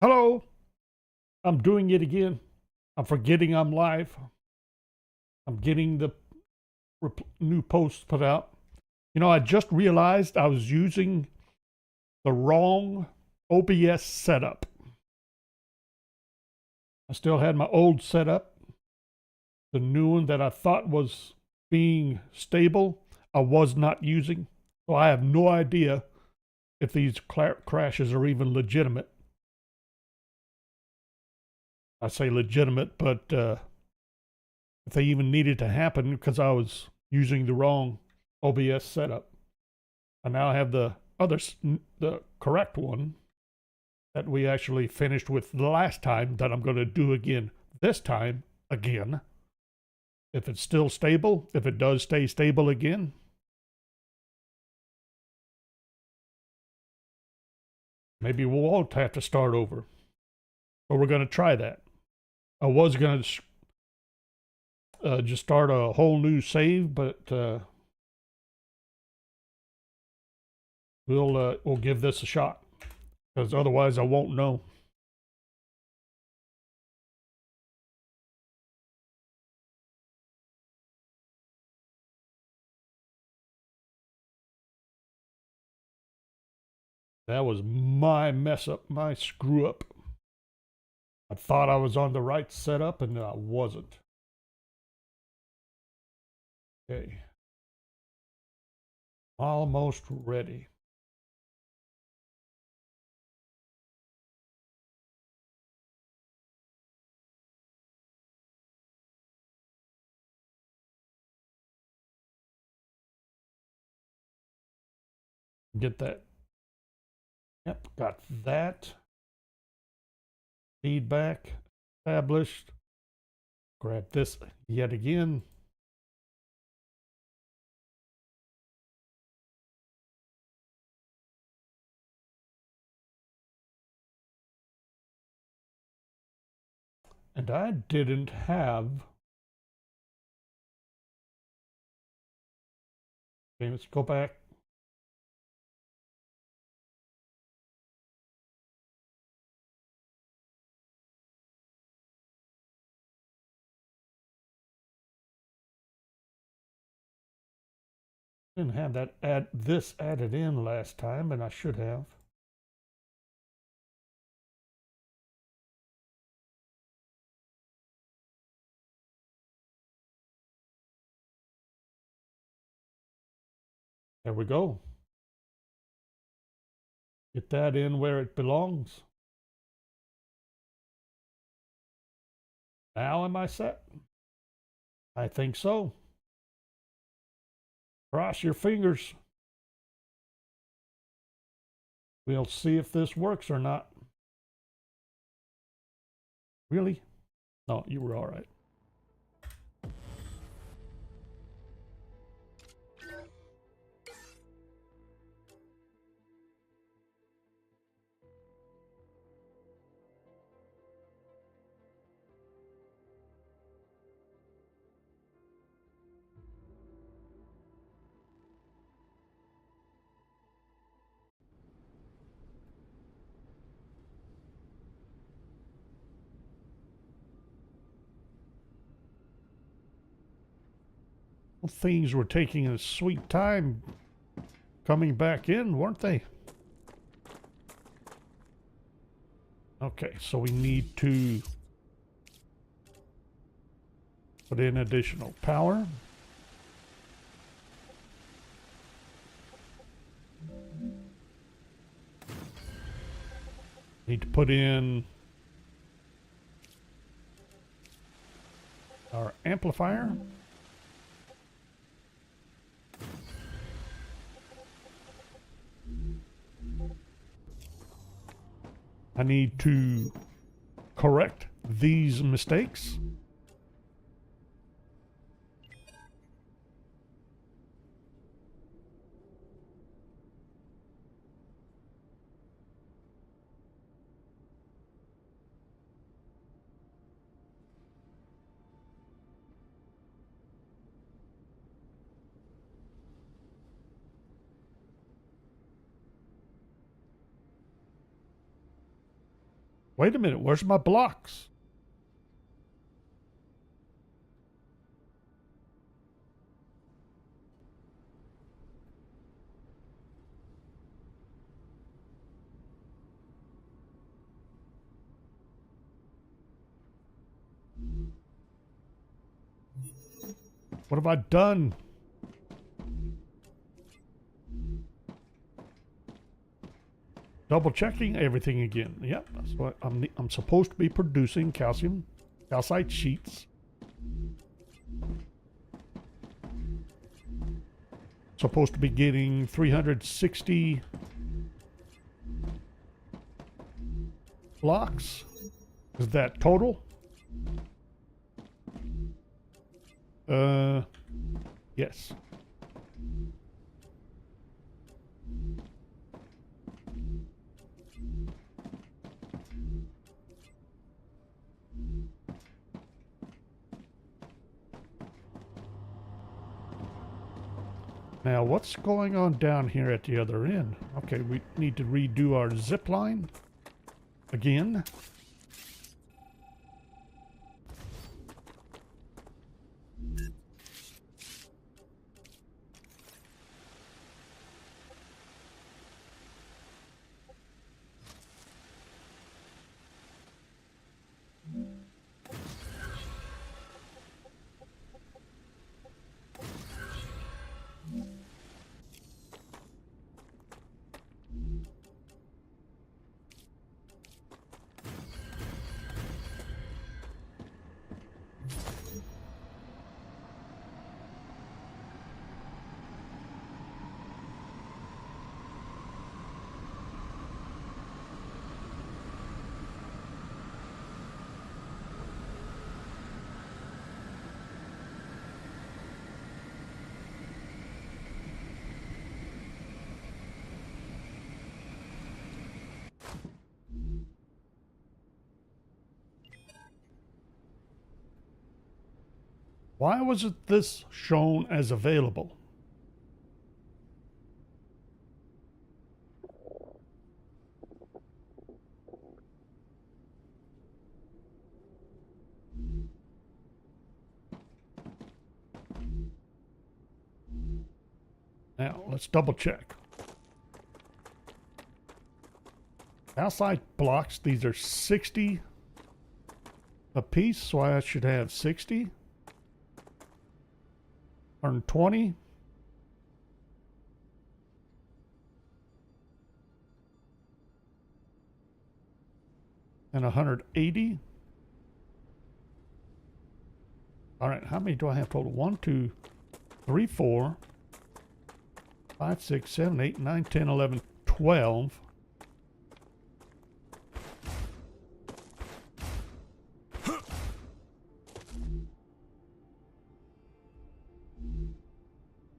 Hello, I'm doing it again. I'm forgetting I'm live. I'm getting the new post put out. You know, I just realized I was using the wrong OBS setup. I still had my old setup. The new one that I thought was being stable, I was not using. So I have no idea if these crashes are even legitimate. I say legitimate, but if they even needed to happen because I was using the wrong OBS setup. I now have the correct one that we actually finished with the last time that I'm going to do again this time again. If it's still stable, if it does stay stable again, maybe we'll all have to start over. But we're going to try that. I was going to just start a whole new save, but we'll give this a shot because otherwise I won't know. That was my mess up, my screw up. I thought I was on the right setup and I wasn't. Okay. Almost ready. Get that. Yep, got that. Feedback established. Grab this yet again. And I didn't have. Okay, let's go back. Didn't have that this added in last time, and I should have. There we go. Get that in where it belongs. Now am I set? I think so. Cross your fingers. We'll see if this works or not. Really? No, you were all right. Things were taking a sweet time coming back in, weren't they? Okay, so we need to put in additional power. Need to put in our amplifier. I need to correct these mistakes. Wait a minute, where's my blocks? What have I done? Double checking everything again. Yep, that's what I'm supposed to be producing calcite sheets. Supposed to be getting 360 blocks. Is that total? Yes. Now, what's going on down here at the other end? Okay, we need to redo our zip line again. Why wasn't this shown as available? Now, let's double check. Outside blocks, these are 60 a piece, so I should have 60. 120. And 180. All right, how many do I have total? 1, 2, 3, 4, 5, 6, 7, 8, 9, 10, 11, 12.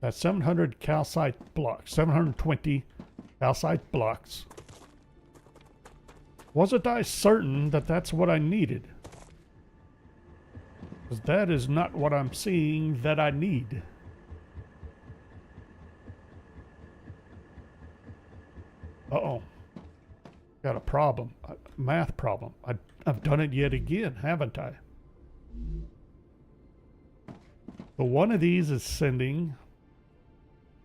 That's 700 calcite blocks, 720 calcite blocks. Wasn't I certain that that's what I needed? Because that is not what I'm seeing that I need. Uh-oh. Got a problem. A math problem. I've done it yet again, haven't I? So one of these is sending...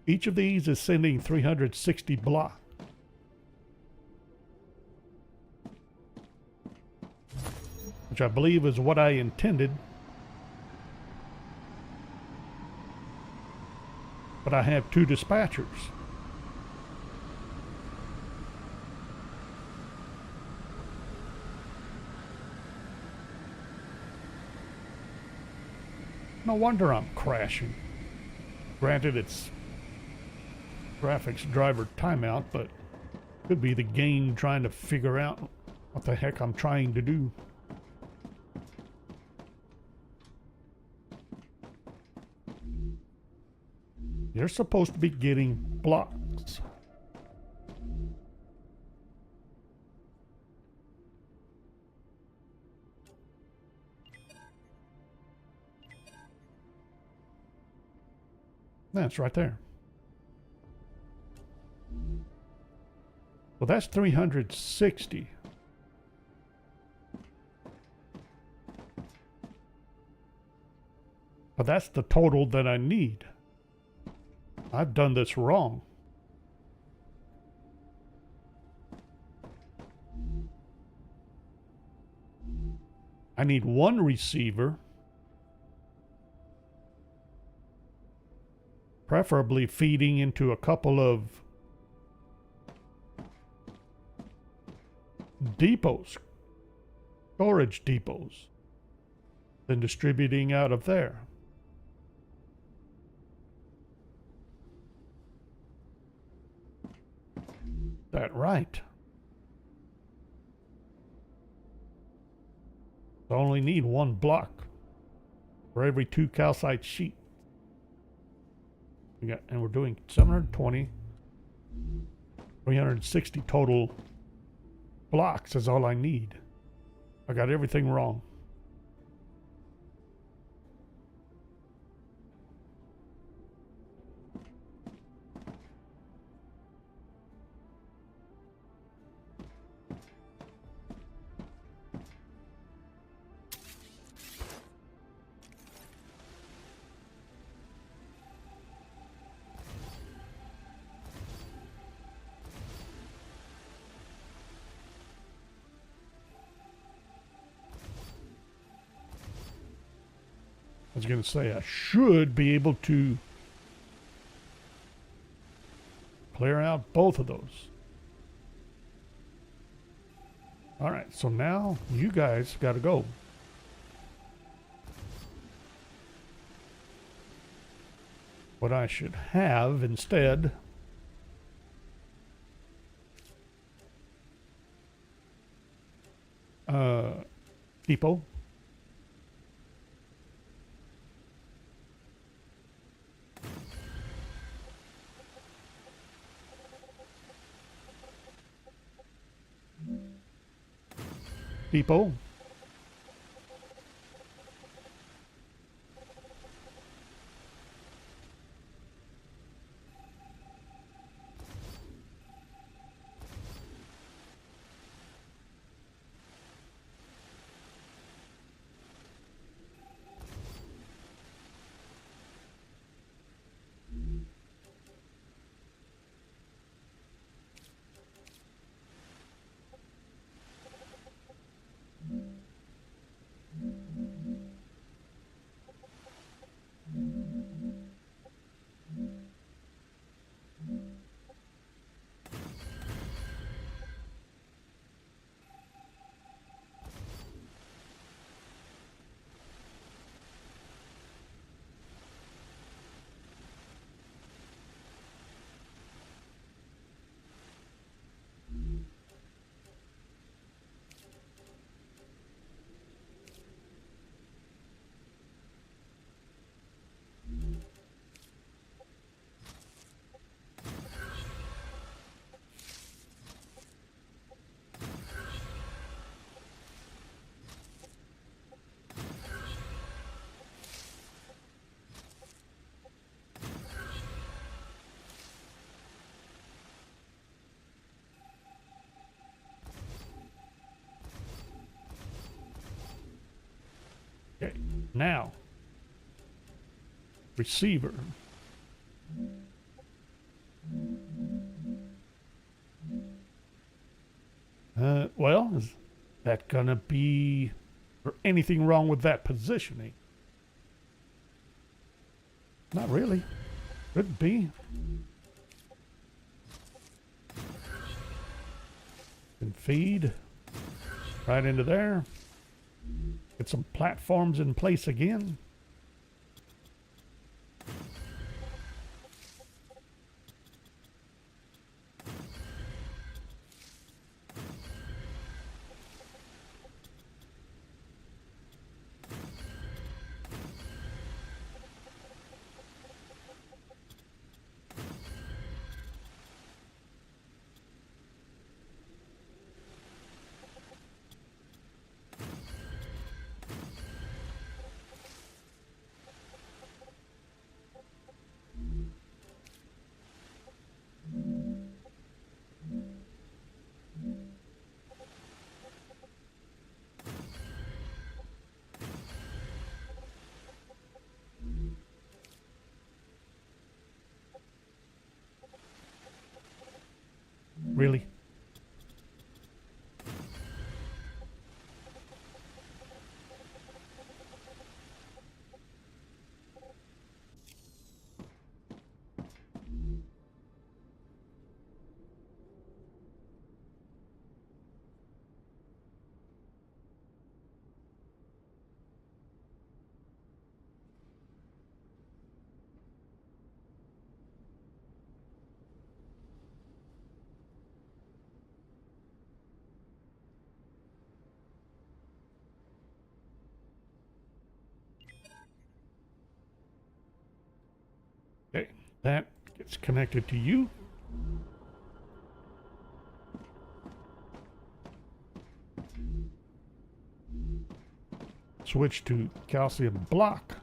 Each of these is sending 360 blocks. Which I believe is what I intended. But I have 2 dispatchers. No wonder I'm crashing. Granted, it's graphics driver timeout, but could be the game trying to figure out what the heck I'm trying to do. You're supposed to be getting blocks. That's right there. Well, that's 360. But that's the total that I need. I've done this wrong. I need one receiver, preferably feeding into a couple of depots, storage depots, then distributing out of there. That right. I only need one block for every 2 calcite sheet. And we're doing 720, 360 total blocks is all I need. I got everything wrong. I was going to say I should be able to clear out both of those. All right, so now you guys got to go. What I should have instead depot. Depot. Okay, now receiver. Well, is that gonna be or anything wrong with that positioning? Not really. Could be. And feed right into there. Get some platforms in place again. Really? Okay, that gets connected to you. Switch to calcium block.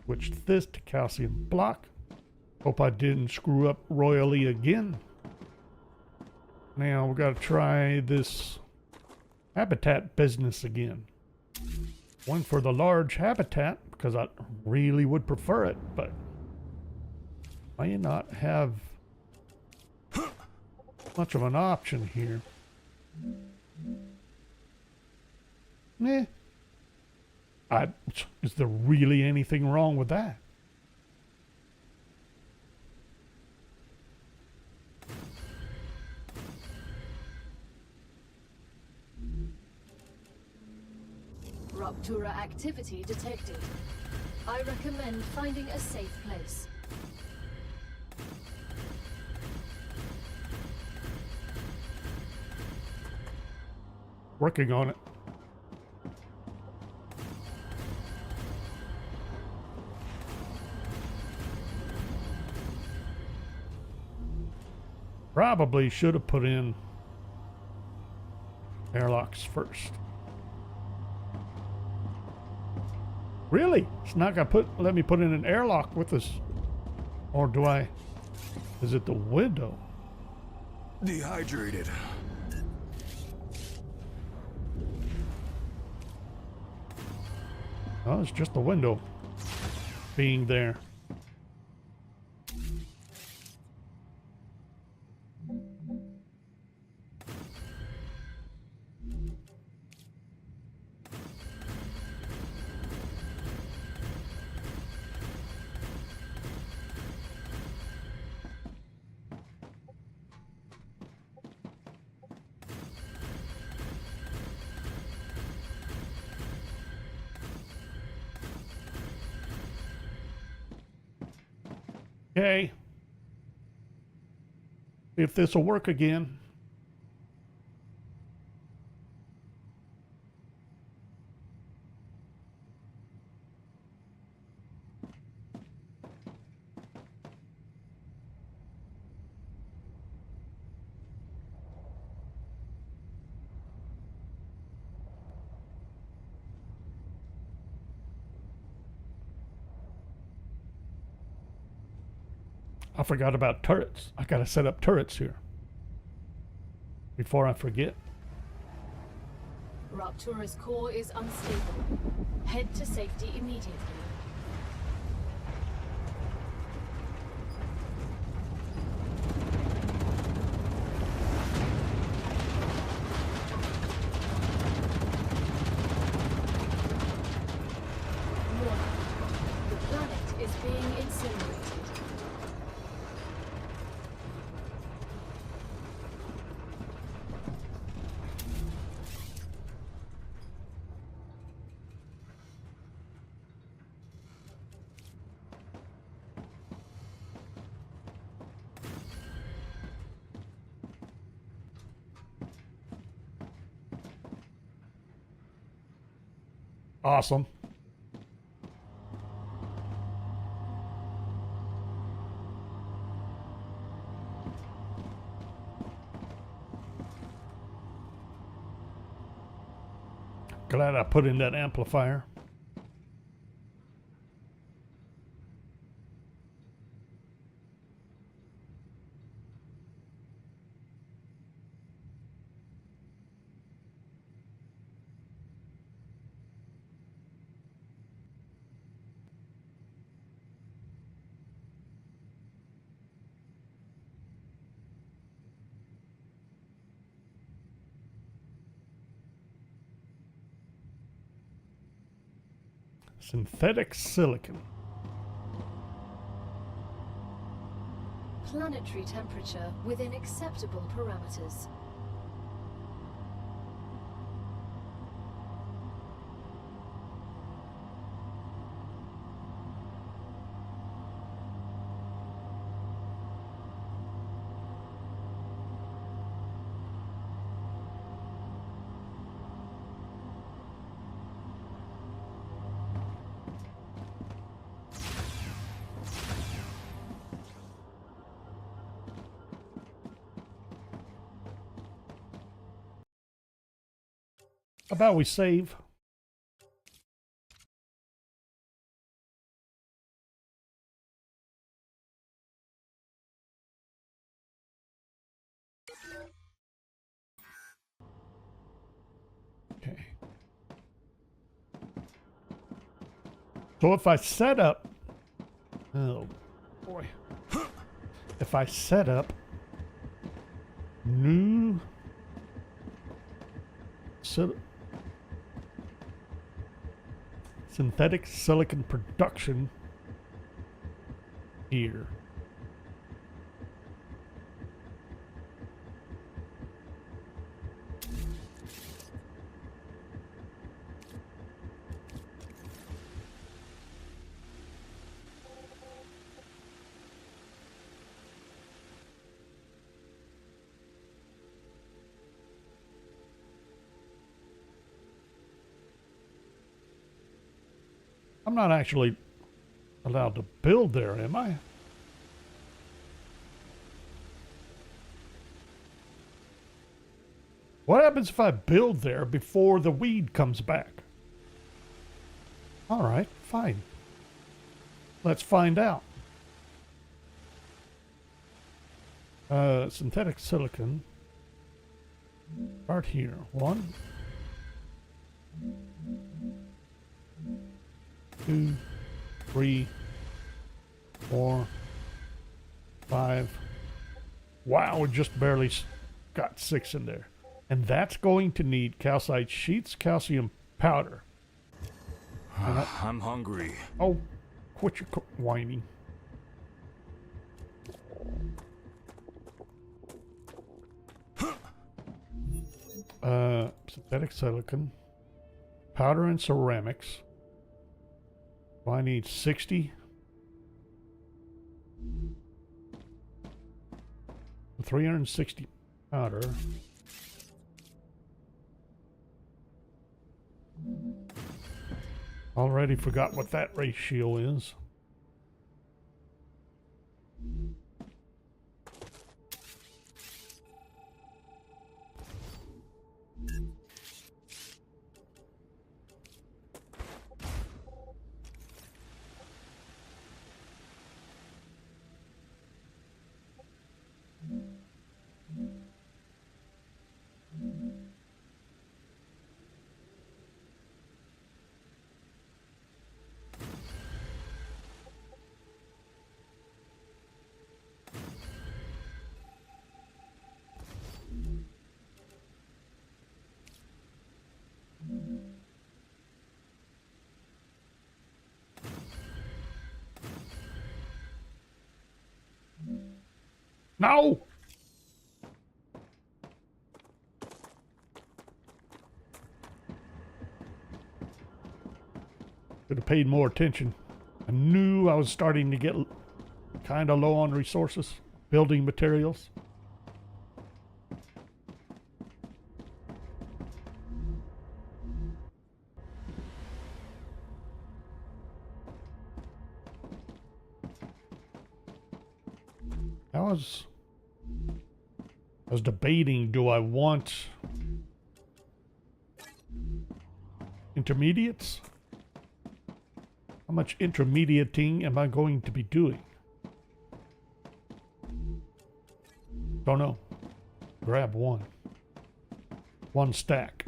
Switch this to calcium block. Hope I didn't screw up royally again. Now we got to try this habitat business again. One for the large habitat because I really would prefer it, but may not have much of an option here. Is there really anything wrong with that? Rupture activity detected. I recommend finding a safe place. Working on it. Probably should have put in airlocks first. Really? It's not gonna let me put in an airlock with this. Or do I? Is it the window? Dehydrated. Oh, it's just the window being there. Okay. See if this will work again. I forgot about turrets. I gotta set up turrets here before I forget. Rupture's core is unstable. Head to safety immediately. Warning. The planet is being incinerated. Awesome. Glad I put in that amplifier. Synthetic silicon. Planetary temperature within acceptable parameters. How about we save? Okay. So if I set up, oh boy, if I set up new synthetic silicon production here. I'm not actually allowed to build there, am I? What happens if I build there before the weed comes back? All right, fine. Let's find out. Synthetic silicon. Start here. 1, 2, 3, 4, 5. Wow, we just barely got 6 in there. And that's going to need calcite sheets, calcium powder. I'm hungry. Oh, quit your whining. Synthetic silicon, powder and ceramics. Do I need 60? 360 powder. Already forgot what that ratio is. No! Should have paid more attention. I knew I was starting to get kind of low on resources, building materials. I was debating, do I want intermediates? How much intermediating am I going to be doing? Don't know. Grab one. One stack.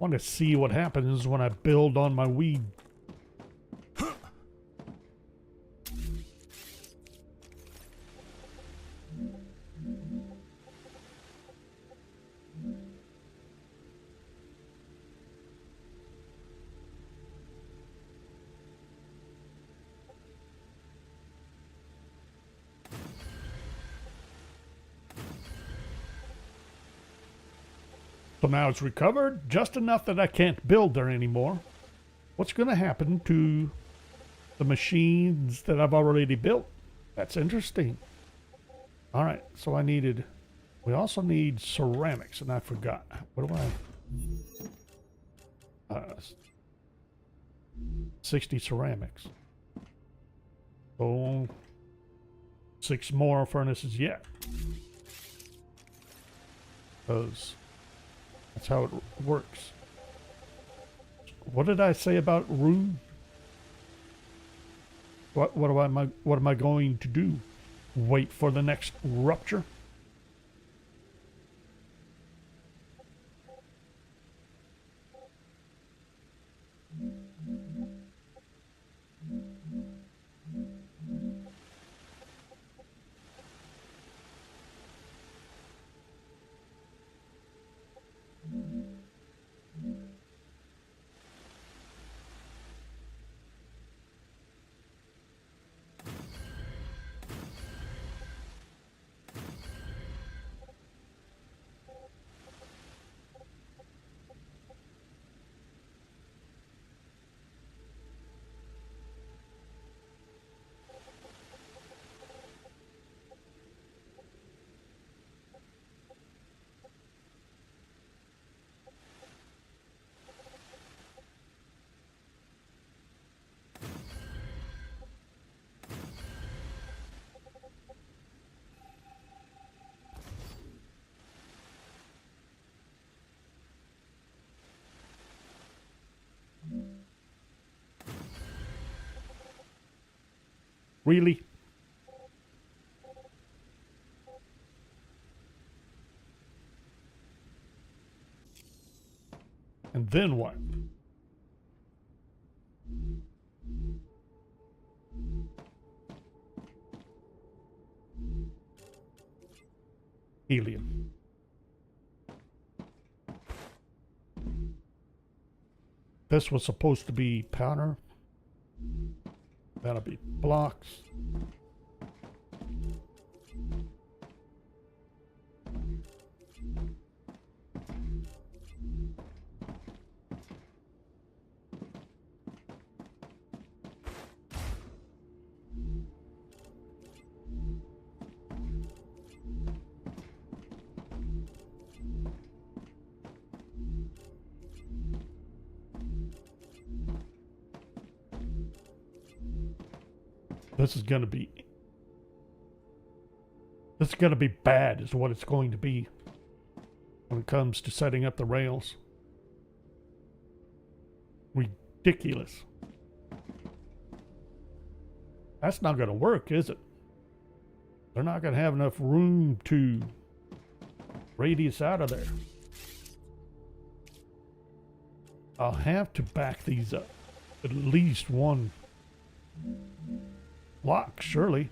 want to see what happens when I build on my weed. So now it's recovered just enough that I can't build there anymore. What's going to happen to the machines that I've already built? That's interesting. All right, so we also need ceramics, and I forgot. What do I? 60 ceramics. Oh, 6 more furnaces yet. Because that's how it works. What did I say about room? What am I going to do? Wait for the next rupture? Really? And then what? Helium. This was supposed to be powder. That'll be blocks. This is gonna be bad is what it's going to be when it comes to setting up the rails. Ridiculous. That's not gonna work, is it? They're not gonna have enough room to radius out of there. I'll have to back these up at least one block, surely.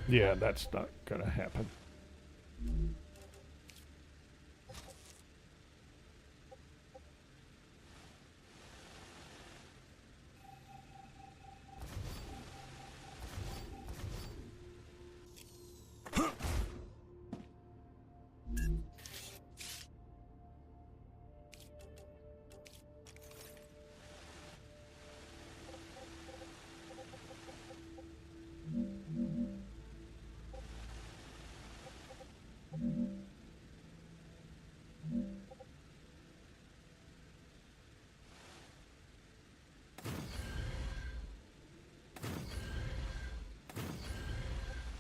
Yeah, that's not gonna happen.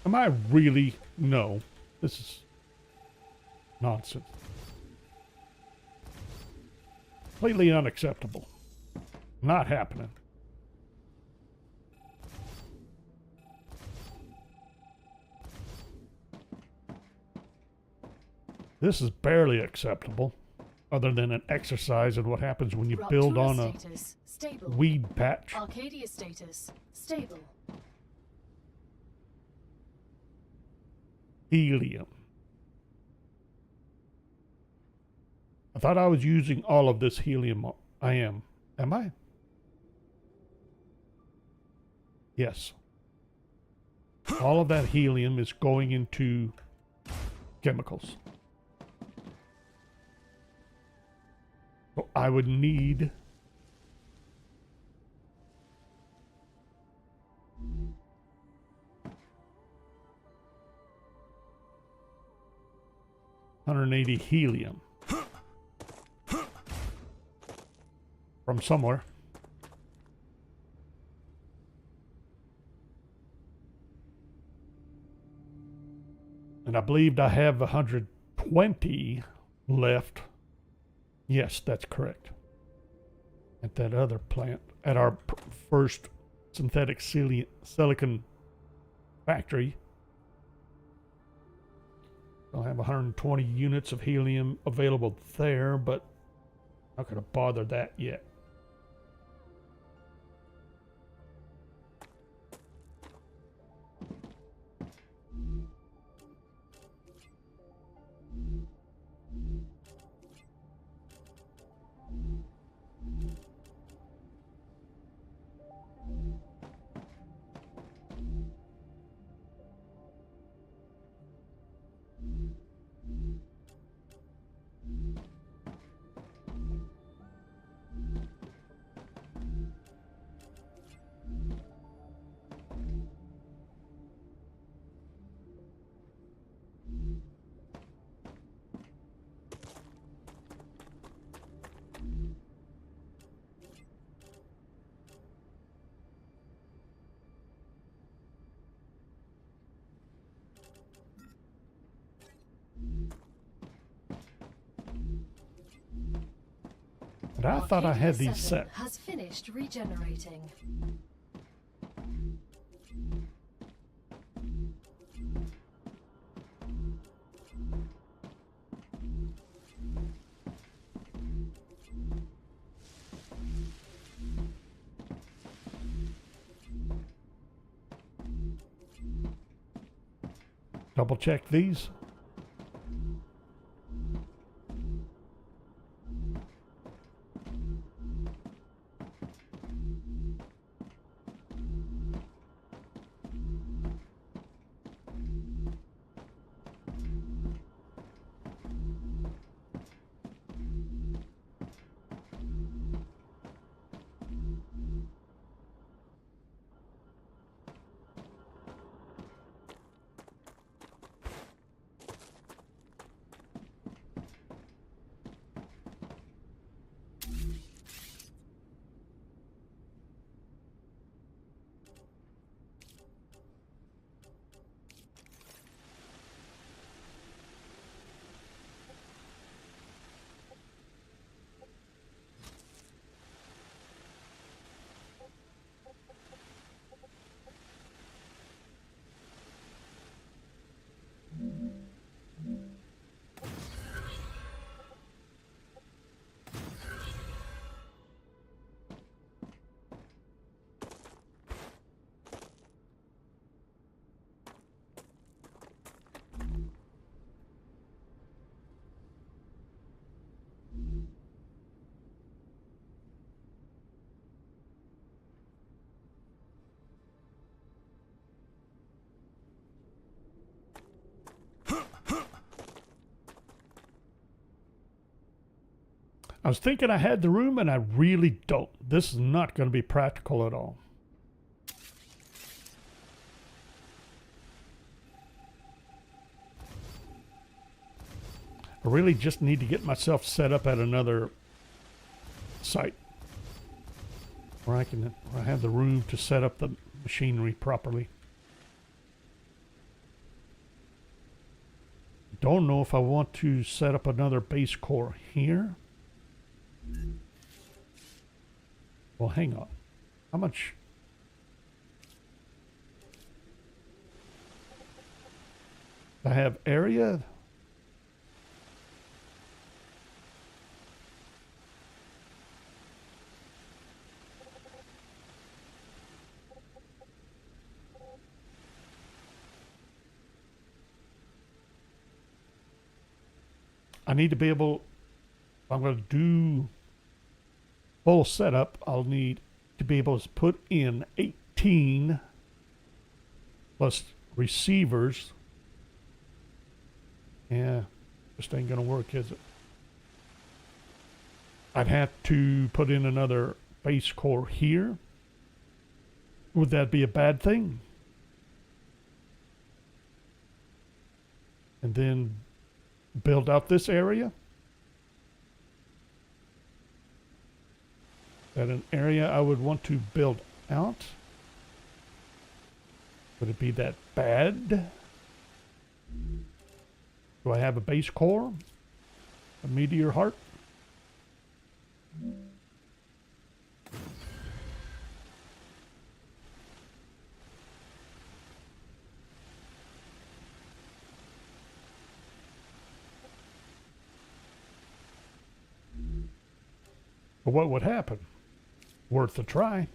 Am I really? No. This is nonsense. Completely unacceptable. Not happening. This is barely acceptable, other than an exercise in what happens when you Rupture build on a status stable. weed patch. Arcadia status stable. Helium. I thought I was using all of this helium. I am. Am I? Yes. All of that helium is going into chemicals. So I would need $180 helium from somewhere. And I believed I have 120 left. Yes, that's correct. At that other plant, at our first synthetic silicon factory. I'll have 120 units of helium available there, but I'm not going to bother that yet. But I thought I had these set. Has finished regenerating. Double check these. I was thinking I had the room, and I really don't. This is not going to be practical at all. I really just need to get myself set up at another site where I have the room to set up the machinery properly. Don't know if I want to set up another base core here. Well, hang on. How much? I have area. I need to be able, if I'm going to do full setup, I'll need to be able to put in 18 plus receivers. Yeah, just ain't going to work, is it? I'd have to put in another base core here. Would that be a bad thing? And then build out this area? Is that an area I would want to build out? Would it be that bad? Do I have a base core? A meteor heart? But what would happen? Worth a try.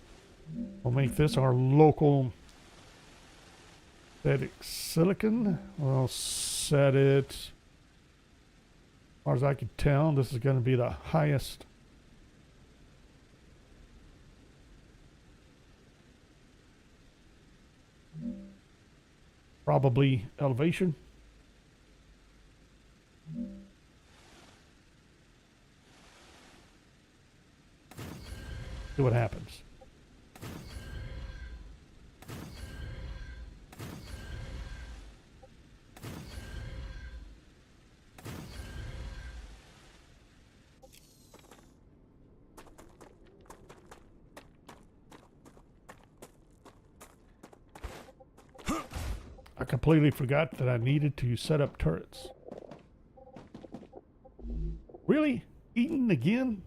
We'll make this our local static silicon. We'll set it, as far as I can tell, this is going to be the highest. Probably elevation. See what happens. I completely forgot that I needed to set up turrets. Really? Eating again?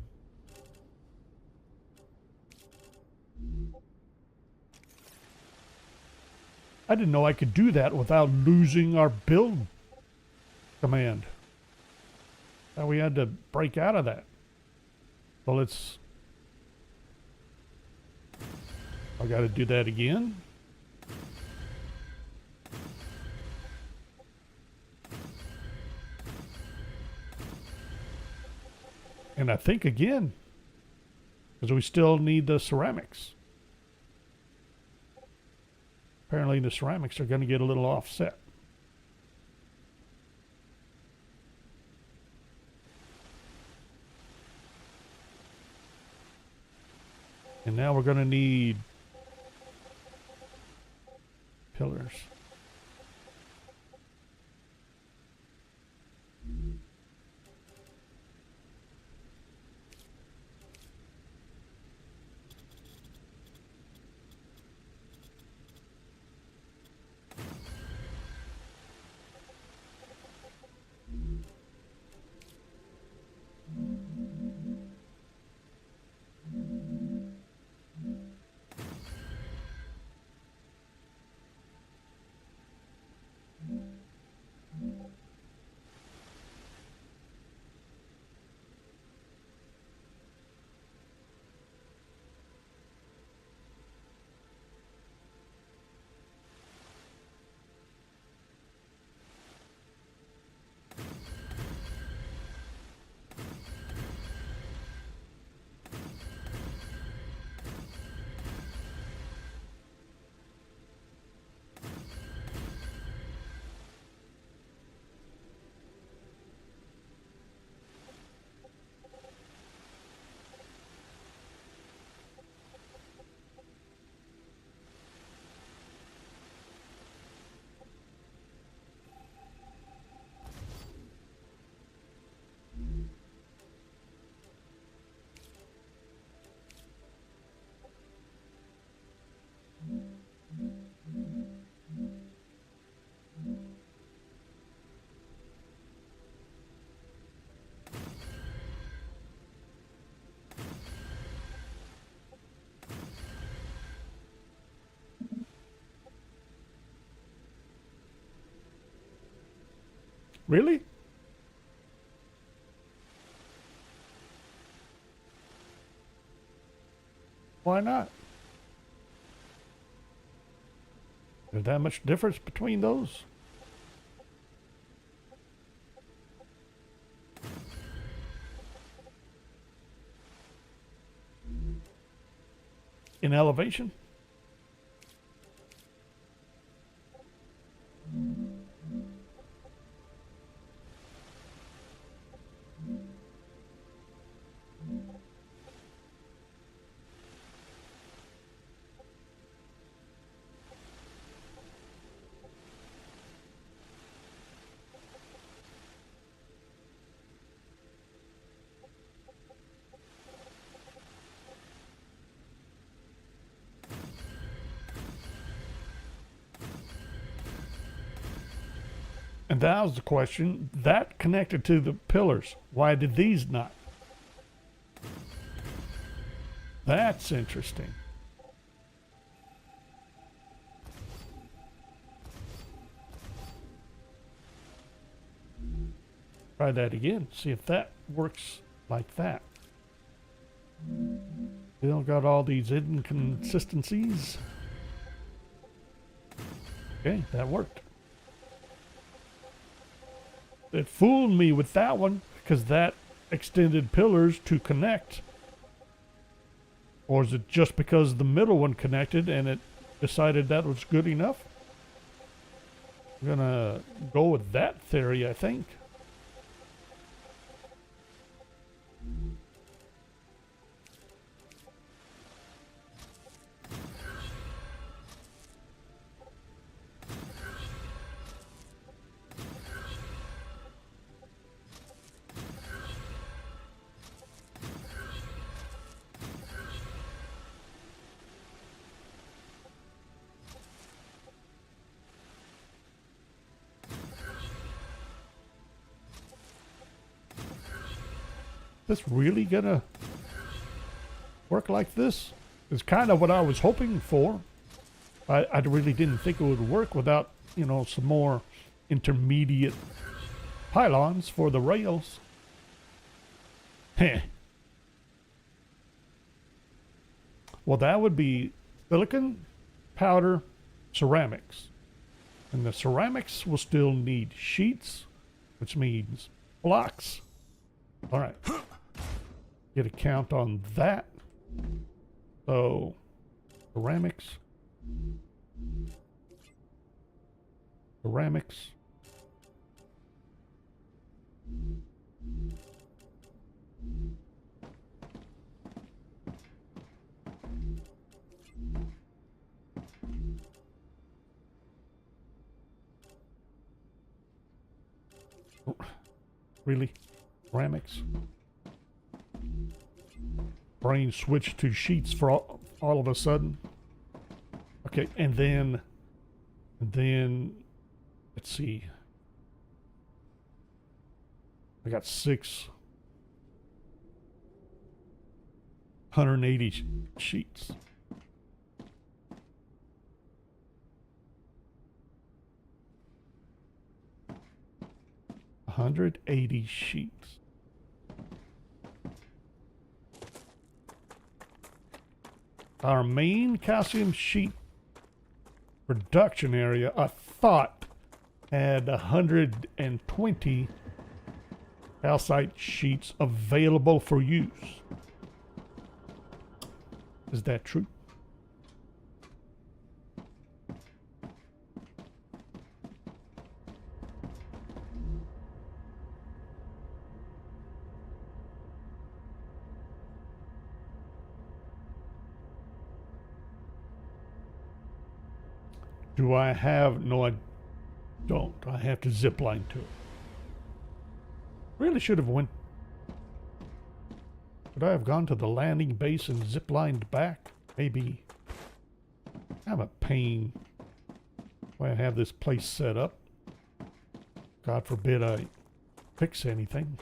I didn't know I could do that without losing our build command. And we had to break out of that. Well, I got to do that again. And I think again, because we still need the ceramics. Apparently the ceramics are going to get a little offset. And now we're going to need pillars. Really? Why not? There's that much difference between those? in elevation. And that was the question. That connected to the pillars. Why did these not? That's interesting. Try that again. See if that works like that. Still got all these inconsistencies. Okay, that worked. It fooled me with that one because that extended pillars to connect. Or is it just because the middle one connected and it decided that was good enough? I'm gonna go with that theory, I think. This really gonna work like this? It's kind of what I was hoping for. I really didn't think it would work without, you know, some more intermediate pylons for the rails. Heh. Well, that would be silicon, powder, ceramics. And the ceramics will still need sheets, which means blocks. All right. Get a count on that. So, ceramics. Ceramics. Really? Ceramics? Brain switched to sheets for all of a sudden. Okay, and then let's see. I got 680 sheets. $180 sheets. Our main calcium sheet production area, I thought, had 120 calcite sheets available for use. Is that true? Do I have? No, I don't. I have to zip line to it. Really should have went. Could I have gone to the landing base and zip lined back? Maybe. I'm a pain. The way I have this place set up. God forbid I fix anything.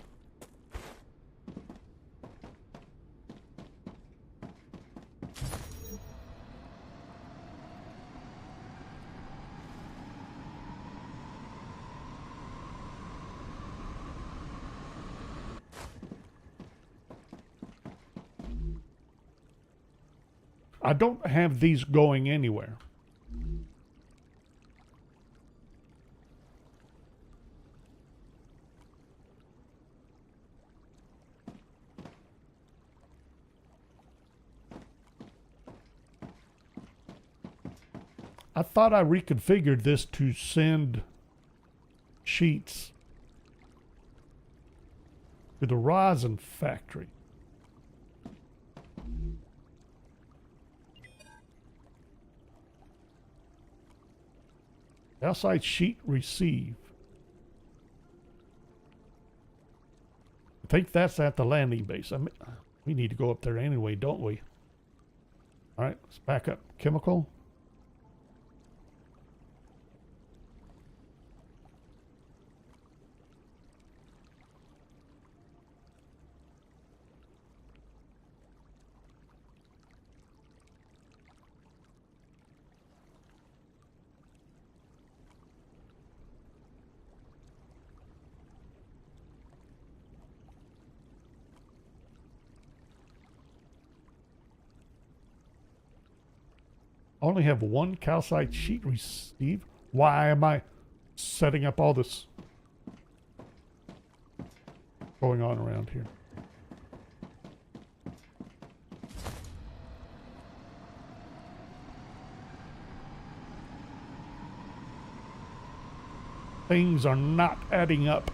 I don't have these going anywhere. I thought I reconfigured this to send sheets to the rosin factory. Calcite sheet receive. I think that's at the landing base. I mean, we need to go up there anyway, don't we? All right, let's back up. Chemical. Only have one calcite sheet receive. Why am I setting up all this going on around here? Things are not adding up.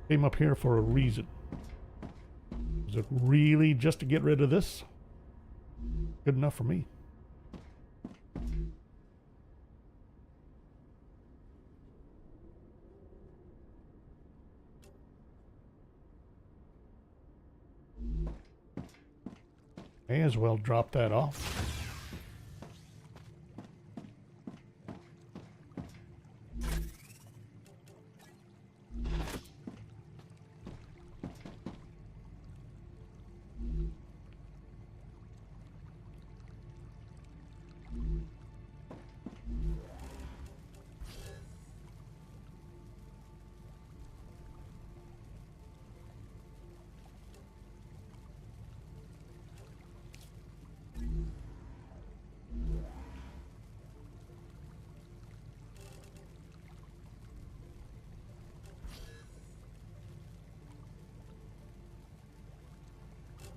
Came up here for a reason. Is it really just to get rid of this? Good enough for me. May as well drop that off.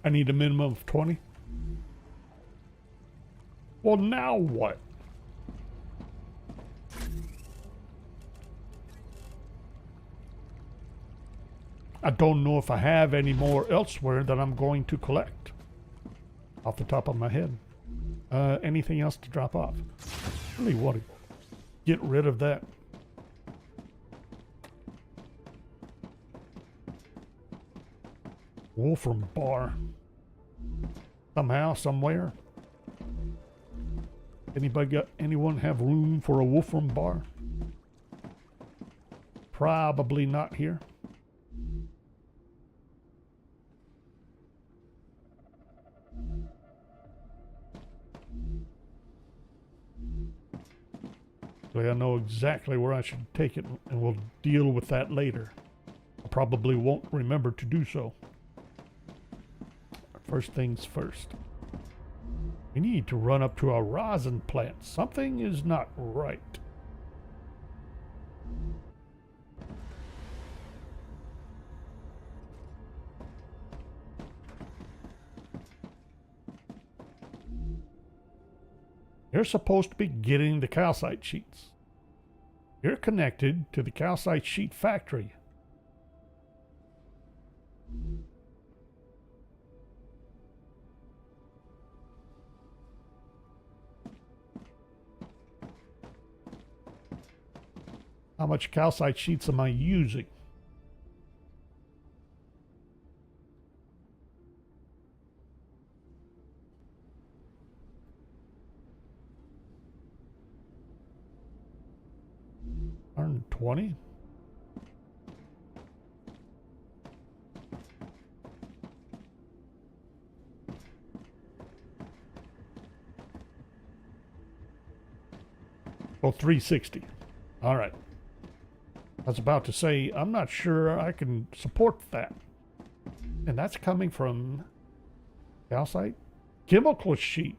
I need a minimum of 20. Well, now what? I don't know if I have any more elsewhere that I'm going to collect off the top of my head. Anything else to drop off? Really want to get rid of that. Wolfram bar. Somehow, somewhere. Anyone have room for a Wolfram bar? Probably not here. So I know exactly where I should take it, and we'll deal with that later. I probably won't remember to do so. First things first. We need to run up to our rosin plant. Something is not right. You're supposed to be getting the calcite sheets. You're connected to the calcite sheet factory. How much calcite sheets am I using? $120. Oh, 360. All right. I was about to say, I'm not sure I can support that. And that's coming from calcite chemical sheet.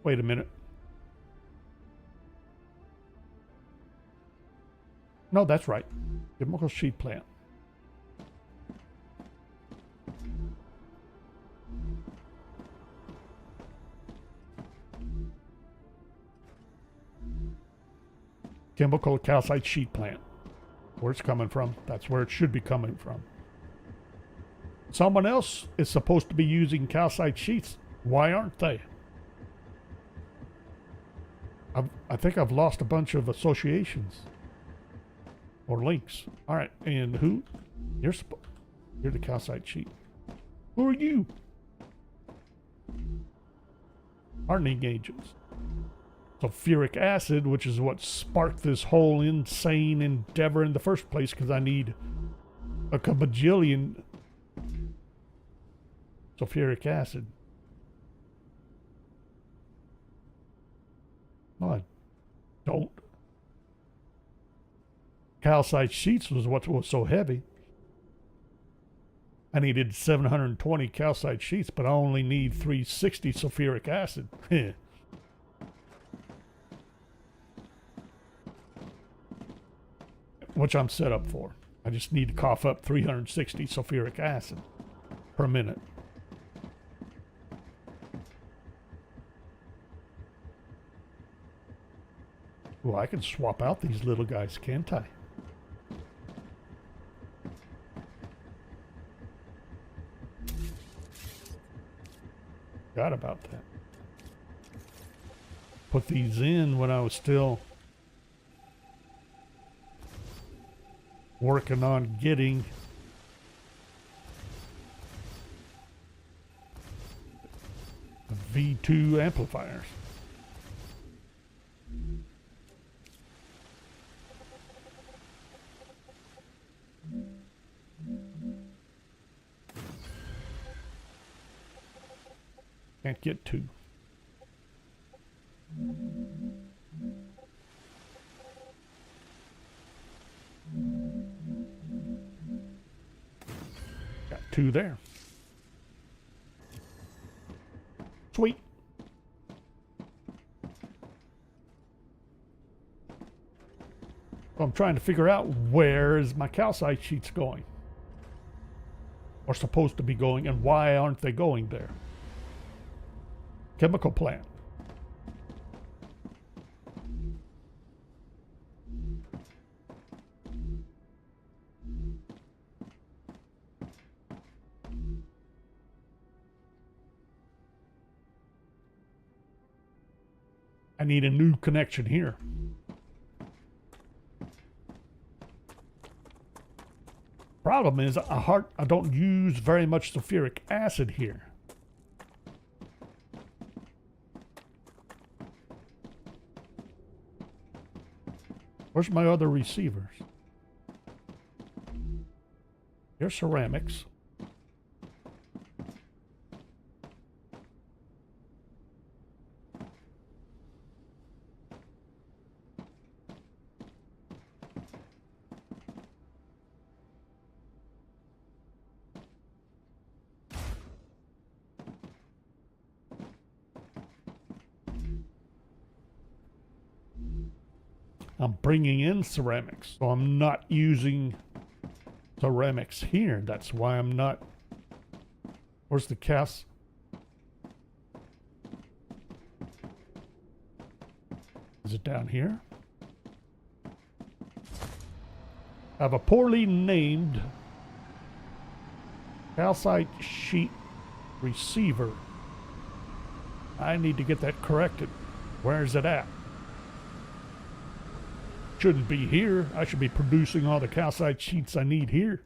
Wait a minute. No, that's right. Chemical sheet plant. Chemical calcite sheet plant. Where it's coming from. That's where it should be coming from. Someone else is supposed to be using calcite sheets. Why aren't they? I think I've lost a bunch of associations. Or links. Alright, and who? You're the calcite sheet. Who are you? Hardening agents. Sulfuric acid, which is what sparked this whole insane endeavor in the first place, because I need a bajillion sulfuric acid. No, I don't. Calcite sheets was what was so heavy. I needed 720 calcite sheets, but I only need 360 sulfuric acid. Which I'm set up for. I just need to cough up 360 sulfuric acid per minute. Well, I can swap out these little guys, can't I? Forgot about that. Put these in when I was still working on getting the V2 amplifiers. Can't get to. Got 2 there. Sweet. So I'm trying to figure out where is my calcite sheets going, or supposed to be going, and why aren't they going there? Chemical plant. I need a new connection here. Problem is, I don't use very much sulfuric acid here. Where's my other receivers? Here's ceramics. I'm bringing in ceramics, so I'm not using ceramics here. That's why I'm not. Where's the cast? Is it down here? I have a poorly named calcite sheet receiver. I need to get that corrected. Where is it at? Shouldn't be here. I should be producing all the calcite sheets I need here.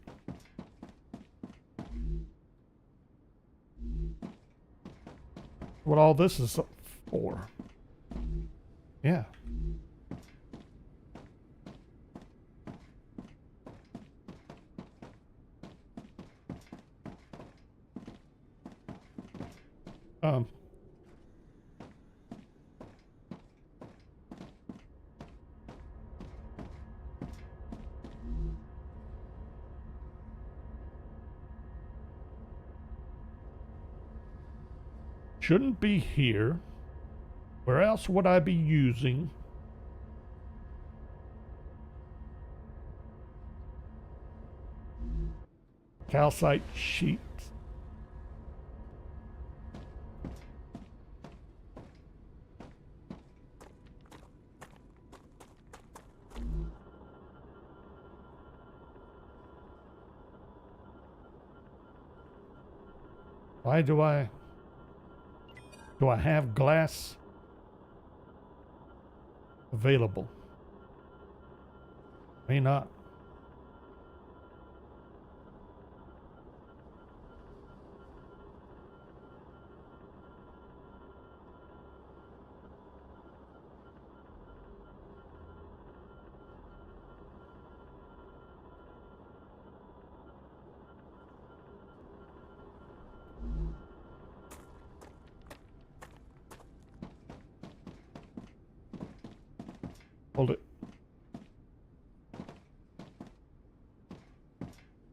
What all this is for. Yeah. Shouldn't be here. Where else would I be using calcite sheets. Why do I have glass available? May not. Hold it.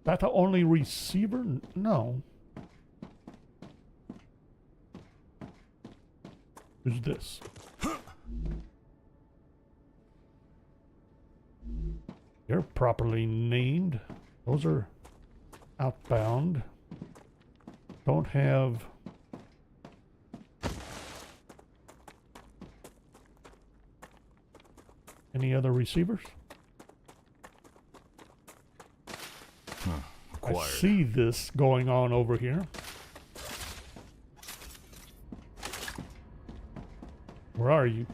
That the only receiver? No. Who's this? You're properly named. Those are outbound. Don't have... any other receivers? I Acquired. see this going on over here. Where are you?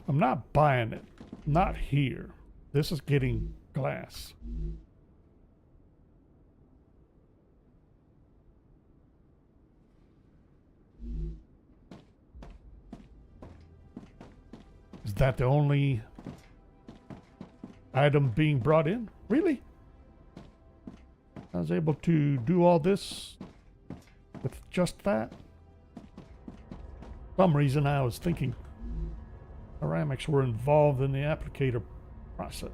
I'm not buying it. Not here. This is getting glass. Is that the only item being brought in? Really? I was able to do all this with just that? For some reason I was thinking ceramics were involved in the applicator process.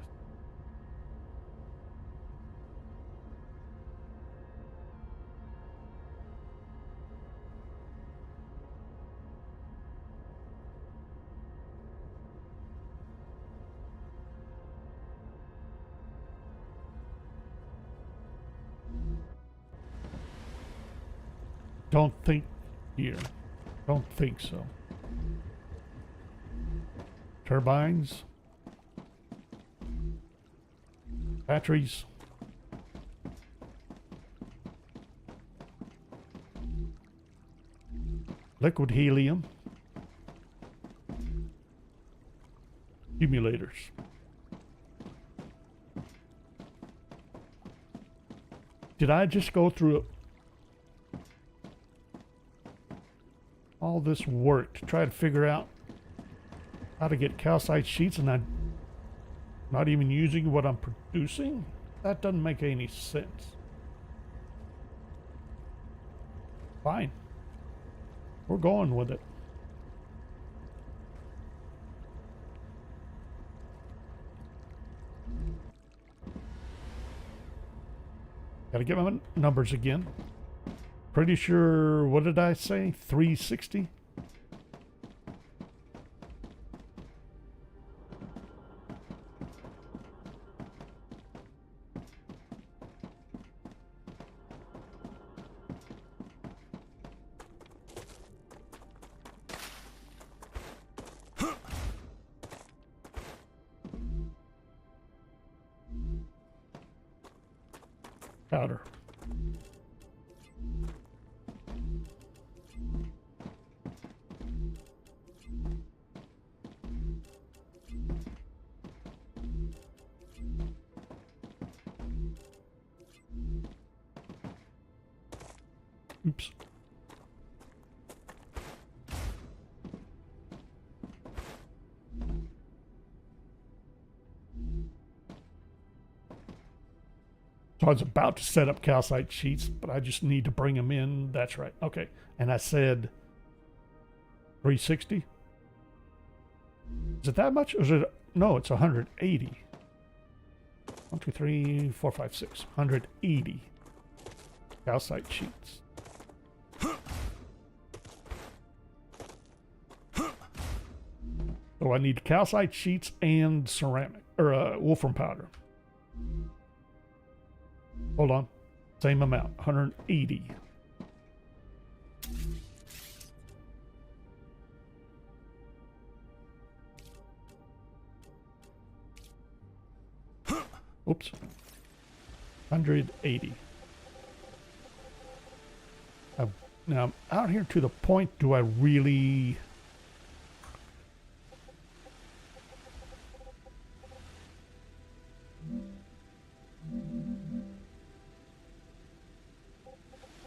Don't think here. Don't think so. Turbines. Batteries. Liquid helium. Accumulators. Did I just go through all this work to try to figure out how to get calcite sheets and I'm not even using what I'm producing? That doesn't make any sense. Fine. We're going with it. Gotta get my numbers again. Pretty sure, what did I say? 360? Powder. Oops. So I was about to set up calcite sheets, but I just need to bring them in. That's right. Okay. And I said 360. Is it that much? Or is it? No, it's 180. 1, 2, 3, 4, 5, 6. 180 calcite sheets. So I need calcite sheets and ceramic, or wolfram powder. Hold on. Same amount, 180. Oops. 180. Now, I'm out here to the point, do I really...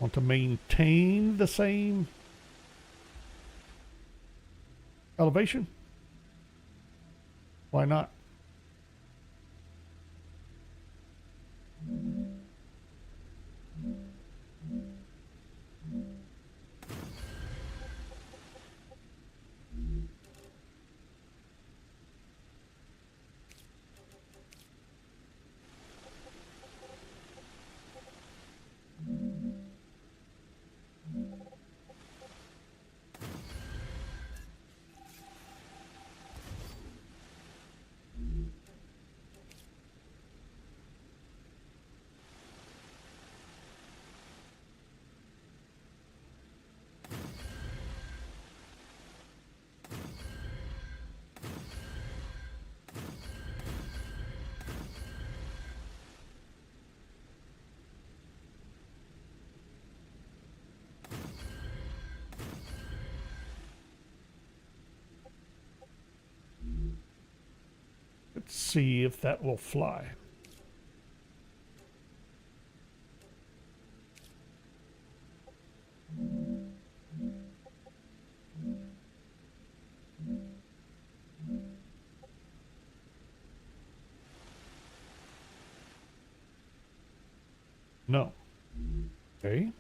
want to maintain the same elevation? Why not? Let's see if that will fly. No. Okay.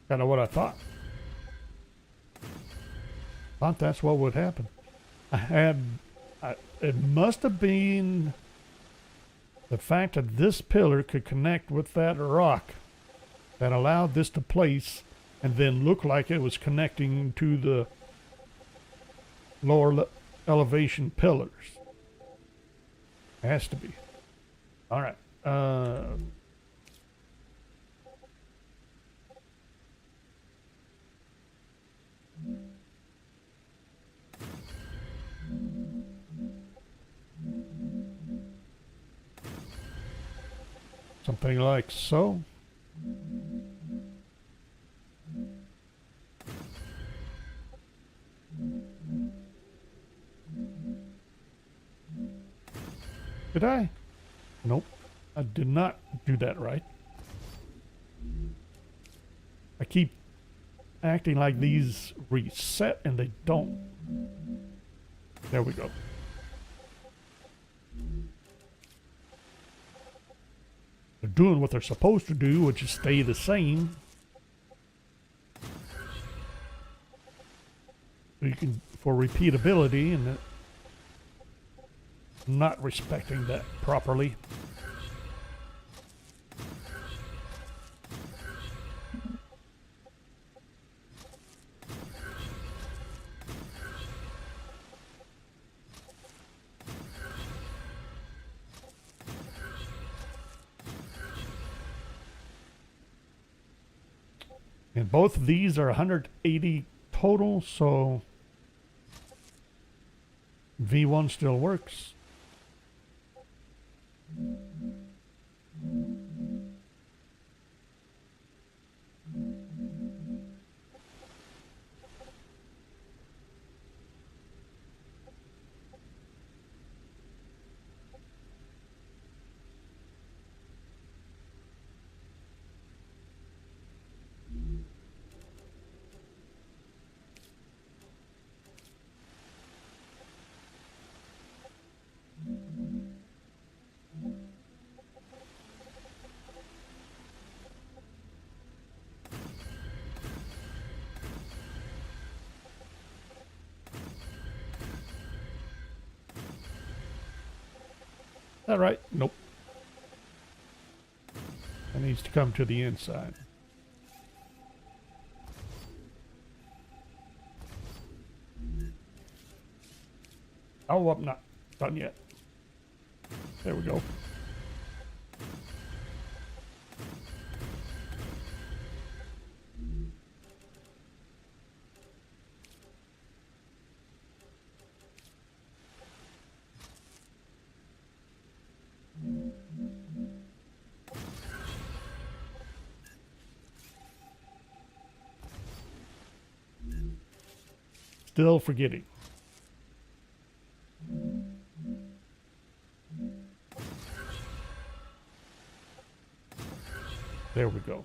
Kind of what I thought. Thought that's what would happen. It must have been the fact that this pillar could connect with that rock that allowed this to place and then look like it was connecting to the lower elevation pillars. Has to be. All right. Something like so. Did I? Nope. I did not do that right. I keep acting like these reset and they don't. There we go. They're doing what they're supposed to do, which is stay the same. So you can, for repeatability, and not respecting that properly. And both of these are 180 total, so V1 still works. that right? Nope. It needs to come to the inside. Oh, I'm not done yet. There we go. Still forgetting. There we go.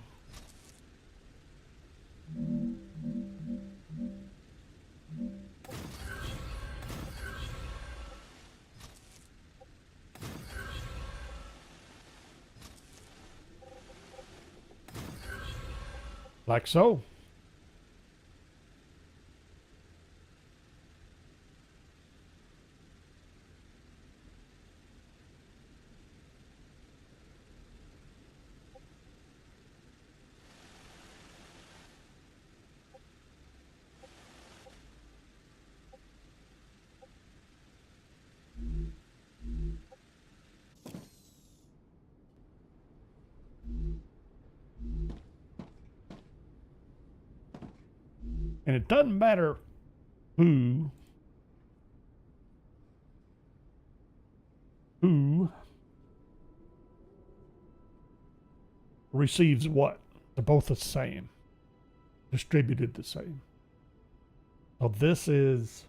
Like so. And it doesn't matter who receives what. They're both the same. Distributed the same. So this is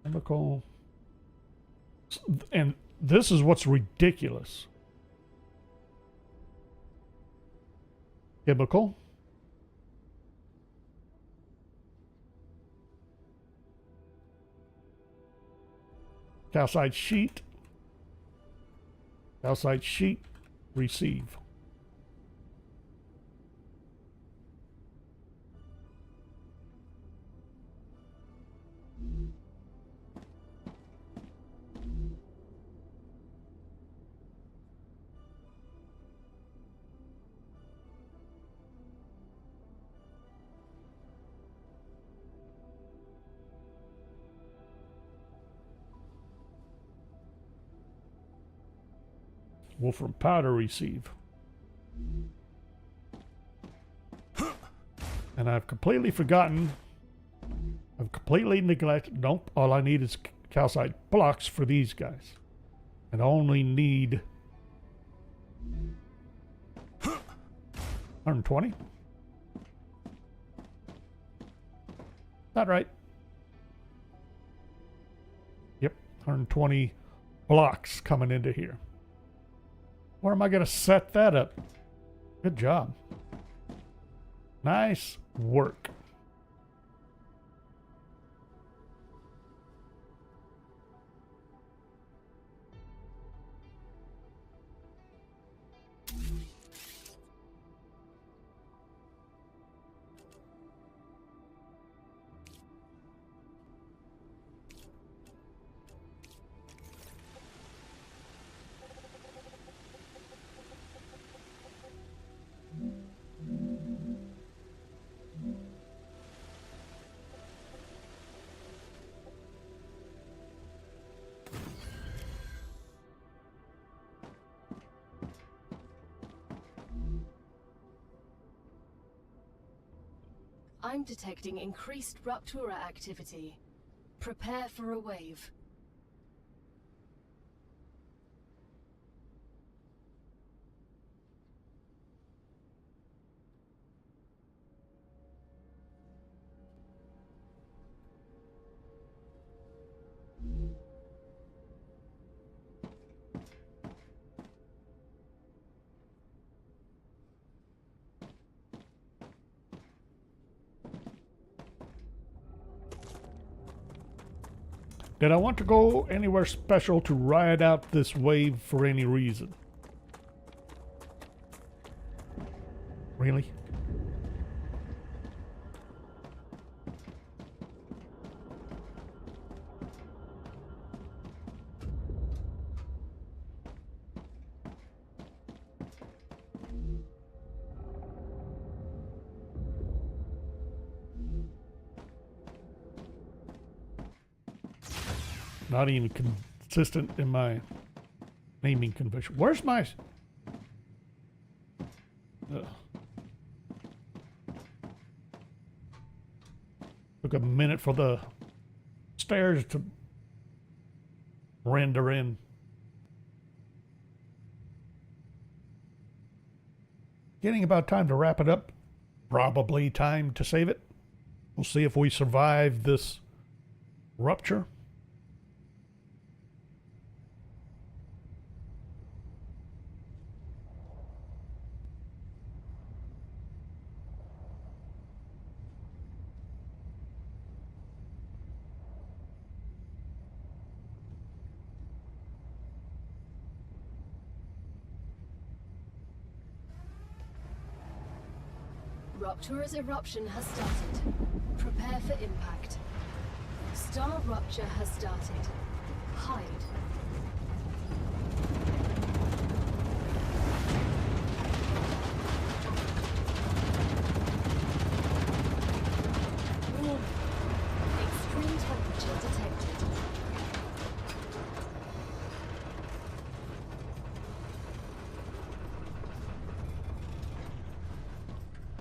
chemical. And this is what's ridiculous. Chemical. Calcite sheet. Calcite sheet. Receive. Wolfram powder receive. And I've completely forgotten. I've completely neglected. Nope. All I need is calcite blocks for these guys. And I only need 120. That right? Yep. 120 blocks coming into here. Where am I going to set that up? Good job. Nice work. I'm detecting increased Ruptura activity. Prepare for a wave. Did I want to go anywhere special to ride out this wave for any reason? Really? not even consistent in my naming convention. Where's my... Took a minute for the stairs to render in. Getting about time to wrap it up. Probably time to save it. We'll see if we survive this rupture. Rupture's eruption has started. Prepare for impact. StarRupture has started. Hide. Warning. Extreme temperature detected.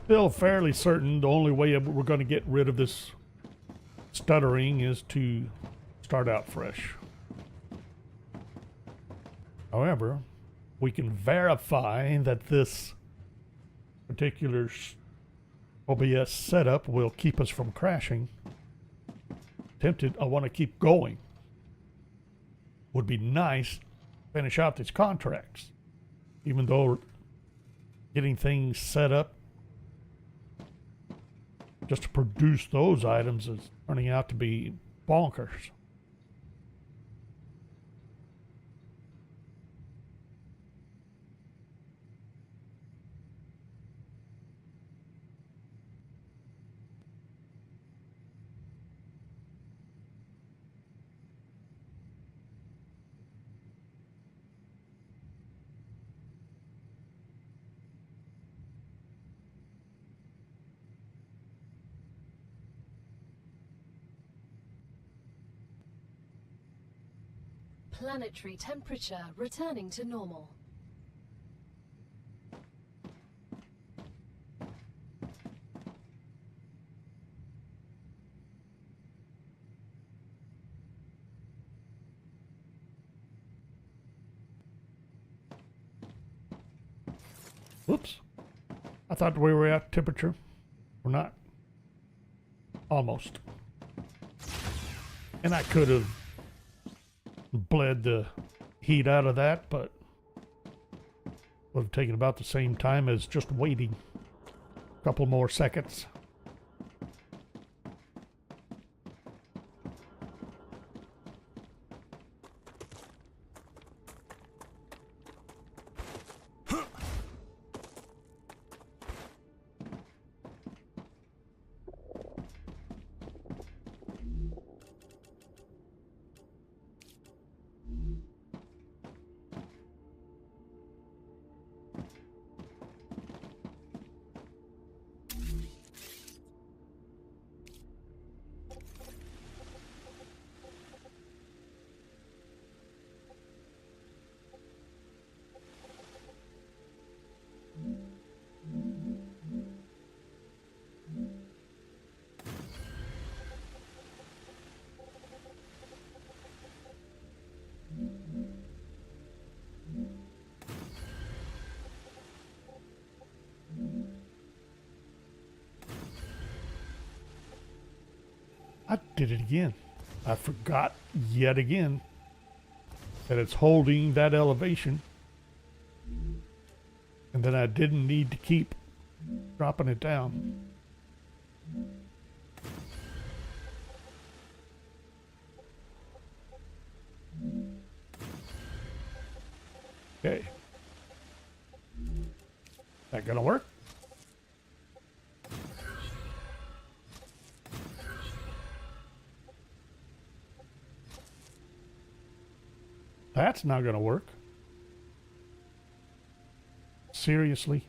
Still fairly certain the only way we're going to get rid of this stuttering is to start out fresh. However, we can verify that this particular OBS setup will keep us from crashing. Tempted, I want to keep going. Would be nice to finish out these contracts, even though getting things set up just to produce those items is turning out to be bonkers. Planetary temperature returning to normal. Whoops. I thought we were at temperature. We're not. Almost. And I could have bled the heat out of that, but would have taken about the same time as just waiting a couple more seconds. I did it again. I forgot yet again that it's holding that elevation, and then I didn't need to keep dropping it down. Okay. That gonna work? That's not gonna work. Seriously?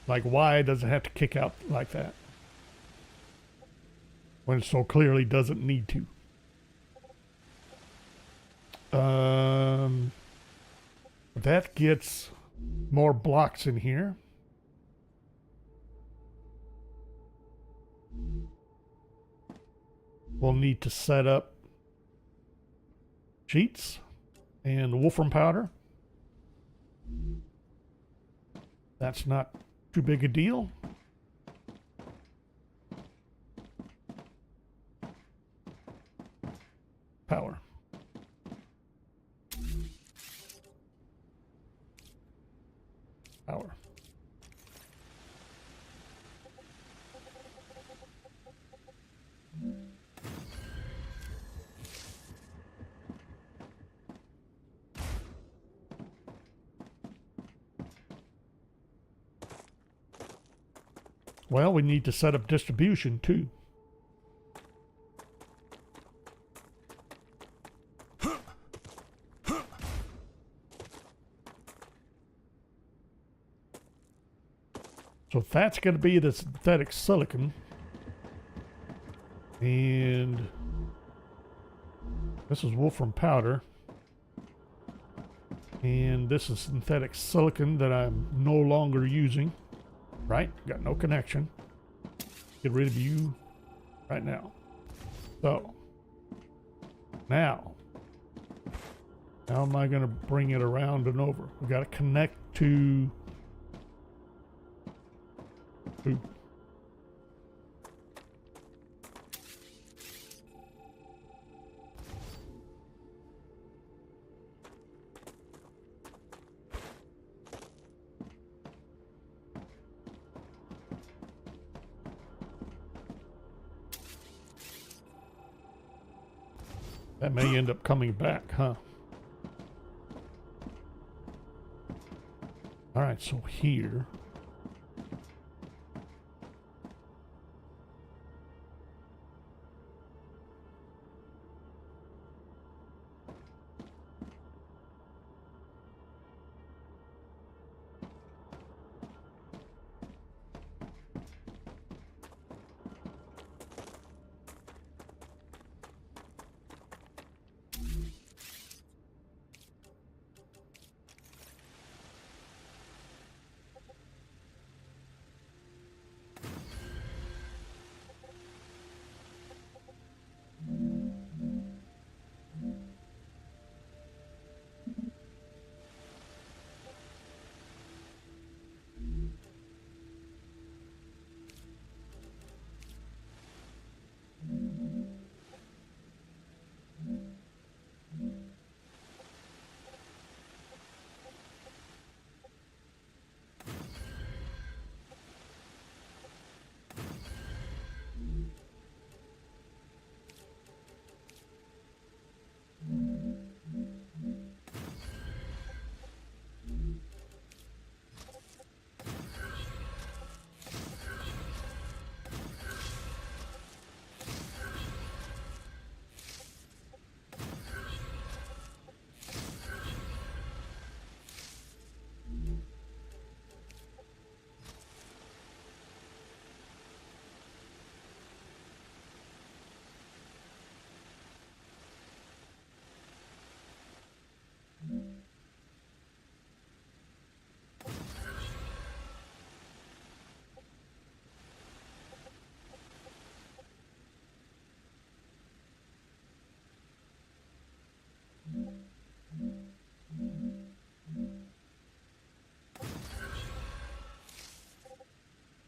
Like, why does it have to kick out like that when it so clearly doesn't need to? That gets more blocks in here. We'll need to set up sheets and wolfram powder. That's not too big a deal. Power. Power. Well, we need to set up distribution too. So that's going to be the synthetic silicon. And this is wolfram powder. And this is synthetic silicon that I'm no longer using. Right? Got no connection. Get rid of you right now. So, now how am I going to bring it around and over? We got to connect to... Ooh. That may end up coming back, huh? All right, so here.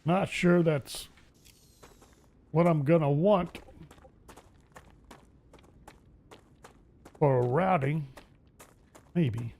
Not sure that's what I'm gonna want for routing. Maybe.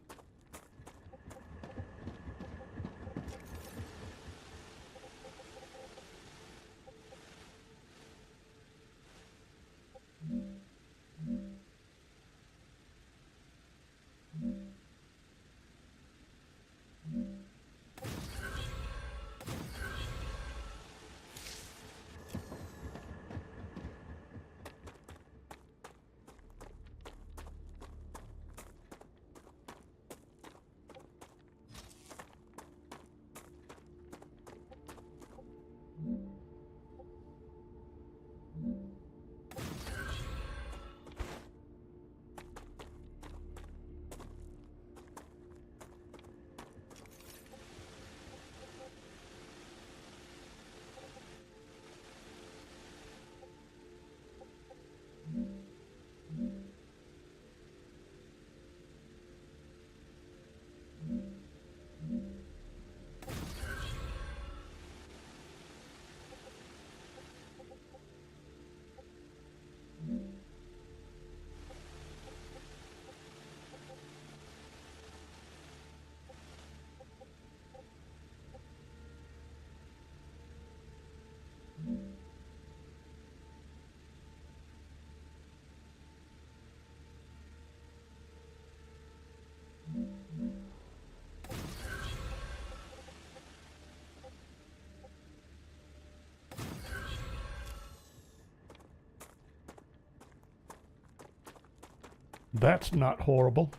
That's not horrible.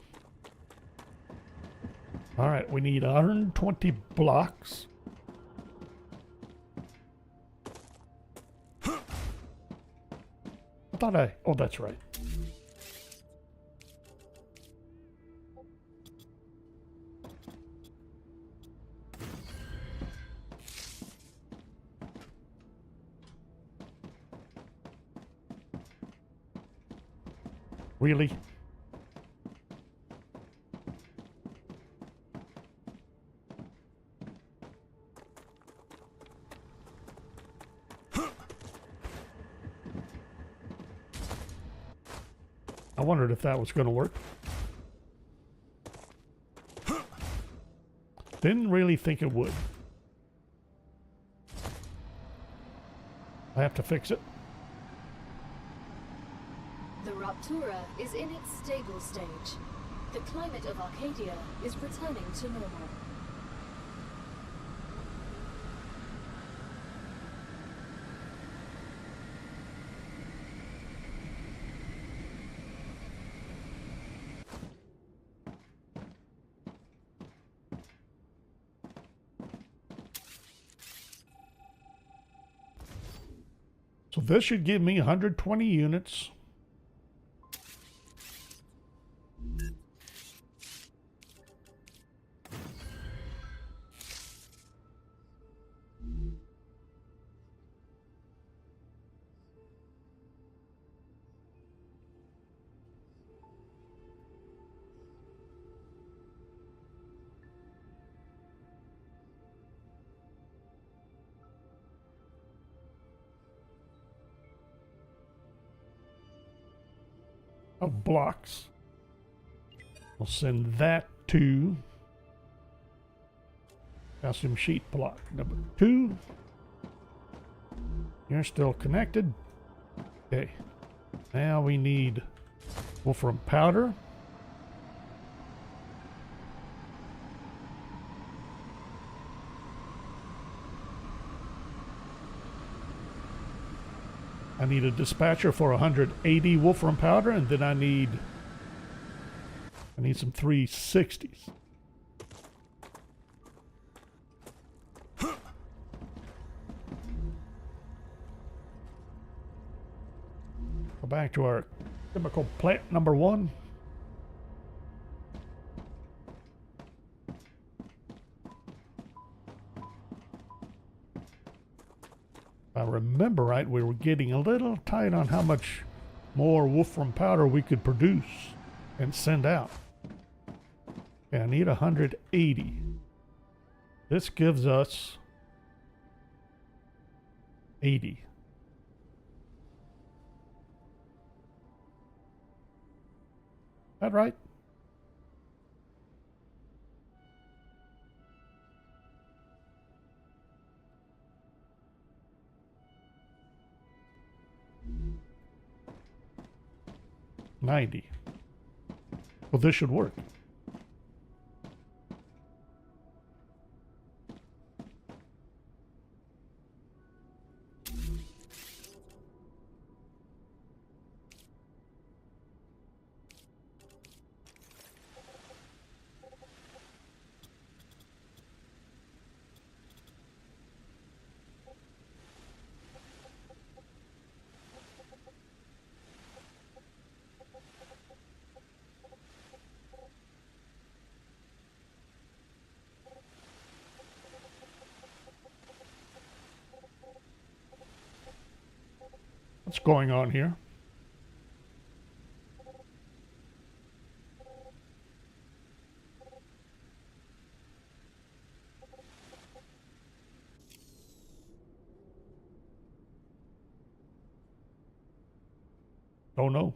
All right, we need 120 blocks. I thought oh, that's right. Really? I wondered if that was going to work. Didn't really think it would. I have to fix it. The Ruptura is in its stable stage. The climate of Arcadia is returning to normal. So this should give me 120 units. Of blocks. We'll send that to calcium sheet block number 2. You're still connected. Okay. Now we need wolfram powder. I need a dispatcher for 180 wolfram powder, and then I need some 360s. Go back to our chemical plant number 1. If I remember right, we were getting a little tight on how much more wolfram powder we could produce and send out. Okay, I need 180. This gives us 80. Is that right? $90. Well, this should work. What's going on here? Don't know.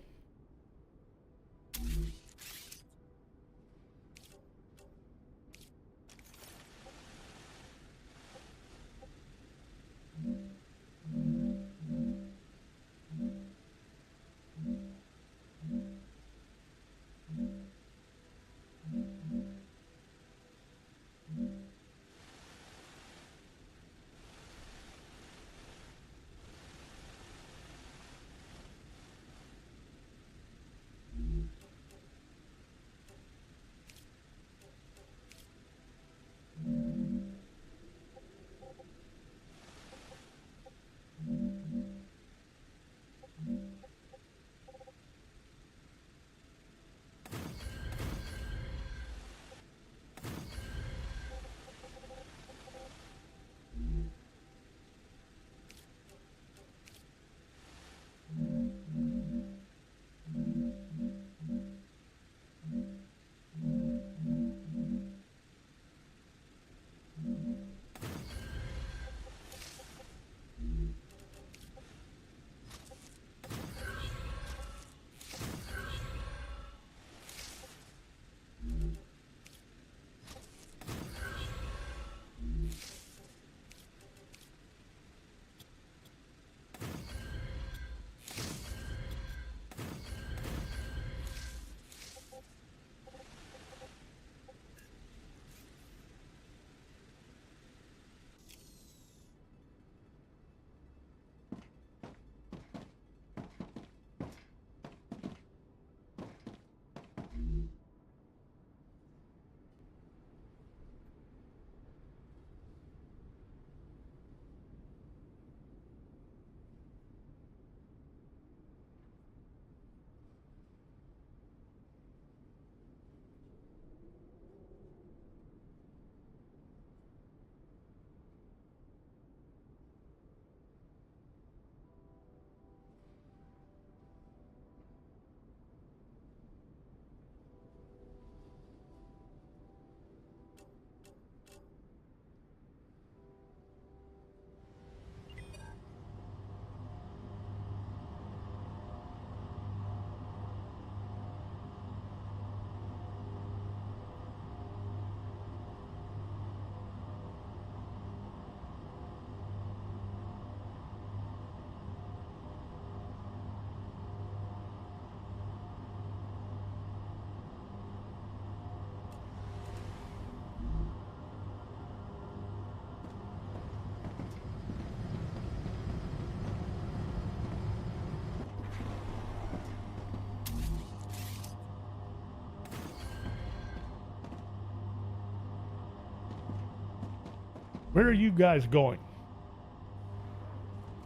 Where are you guys going?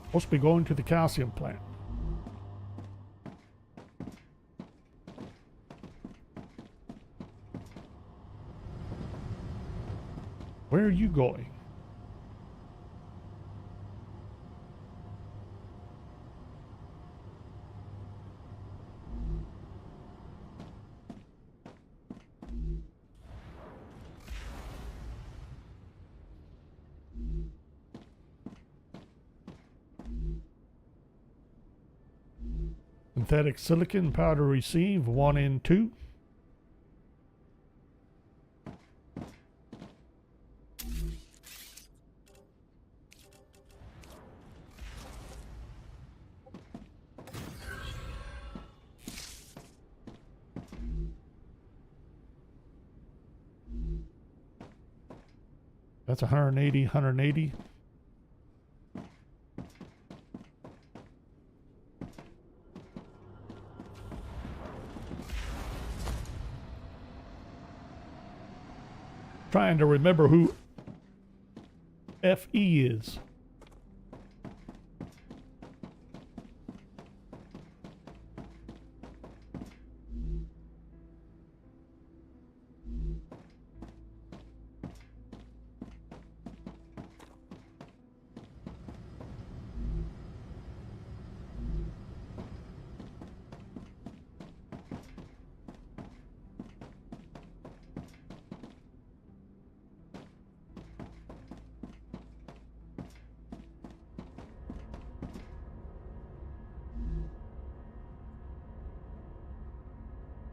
Supposed to be going to the calcium plant. Where are you going? Synthetic silicon powder receive 1 and 2. That's 180, 180. Trying to remember who FE is.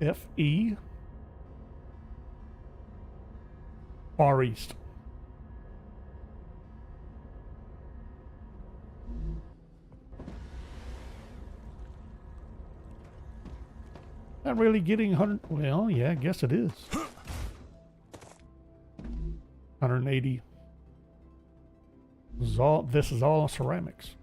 FE. Far East. Not really getting 100. Well, yeah, I guess it is. 180. This is all ceramics.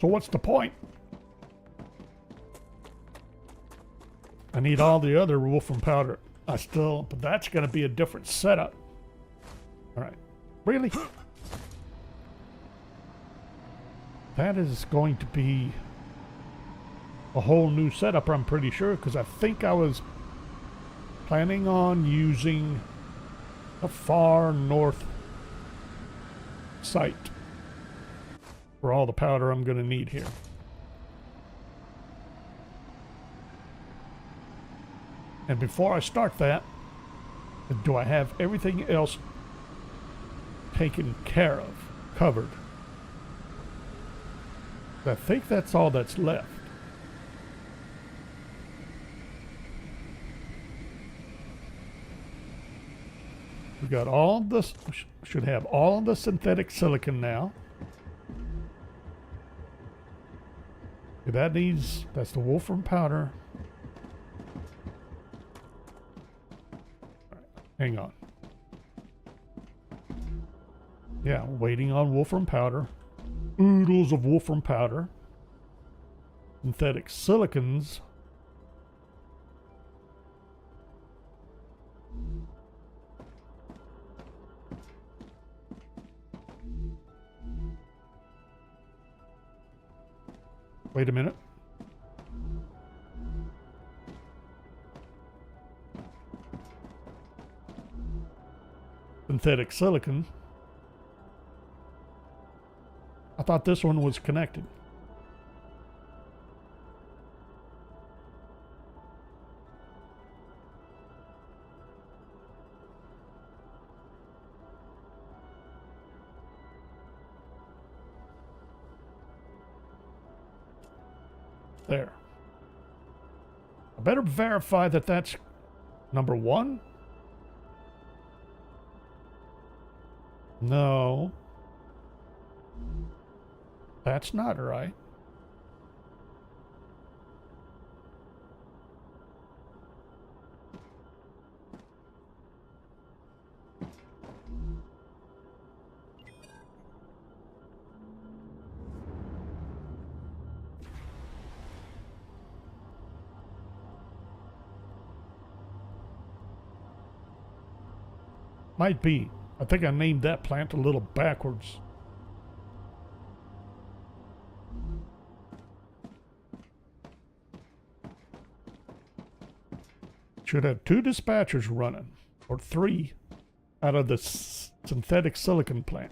So what's the point? I need all the other wolfram powder. But that's going to be a different setup. All right. Really? That is going to be a whole new setup, I'm pretty sure, because I think I was planning on using a far north site for all the powder I'm going to need here. And before I start that, do I have everything else taken care of, covered? I think that's all that's left. We got all this, should have all of the synthetic silicon now. That needs, that's the wolfram powder. Right, hang on. Yeah, waiting on wolfram powder. Oodles of wolfram powder. Synthetic silicons. Wait a minute. Synthetic silicon. I thought this one was connected. There. I better verify that that's number one. No. That's not right. Might be. I think I named that plant a little backwards. Should have 2 dispatchers running, or 3, out of the synthetic silicon plant.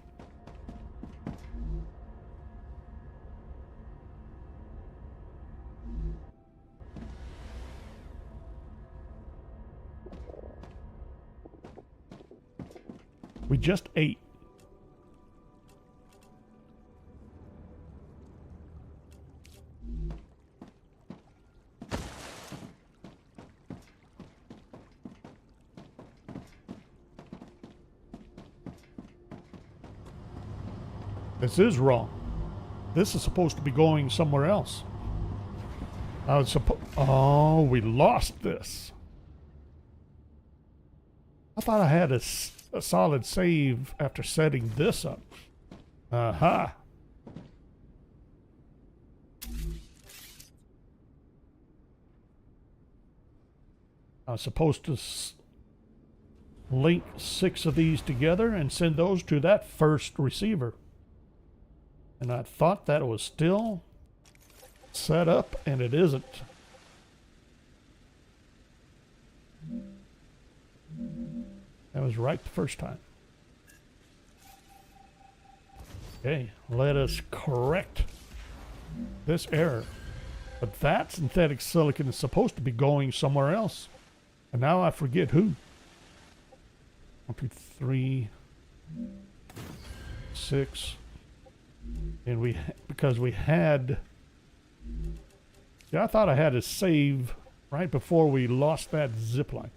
We just ate. This is wrong. This is supposed to be going somewhere else. I was oh, we lost this. I thought I had a solid save after setting this up. Aha. I was supposed to link 6 of these together and send those to that first receiver. And I thought that was still set up, and it isn't. That was right the first time. Okay, let us correct this error. But that synthetic silicon is supposed to be going somewhere else. And now I forget who. 1, 2, 3, 6. And because we had, yeah, I thought I had a save right before we lost that zip line.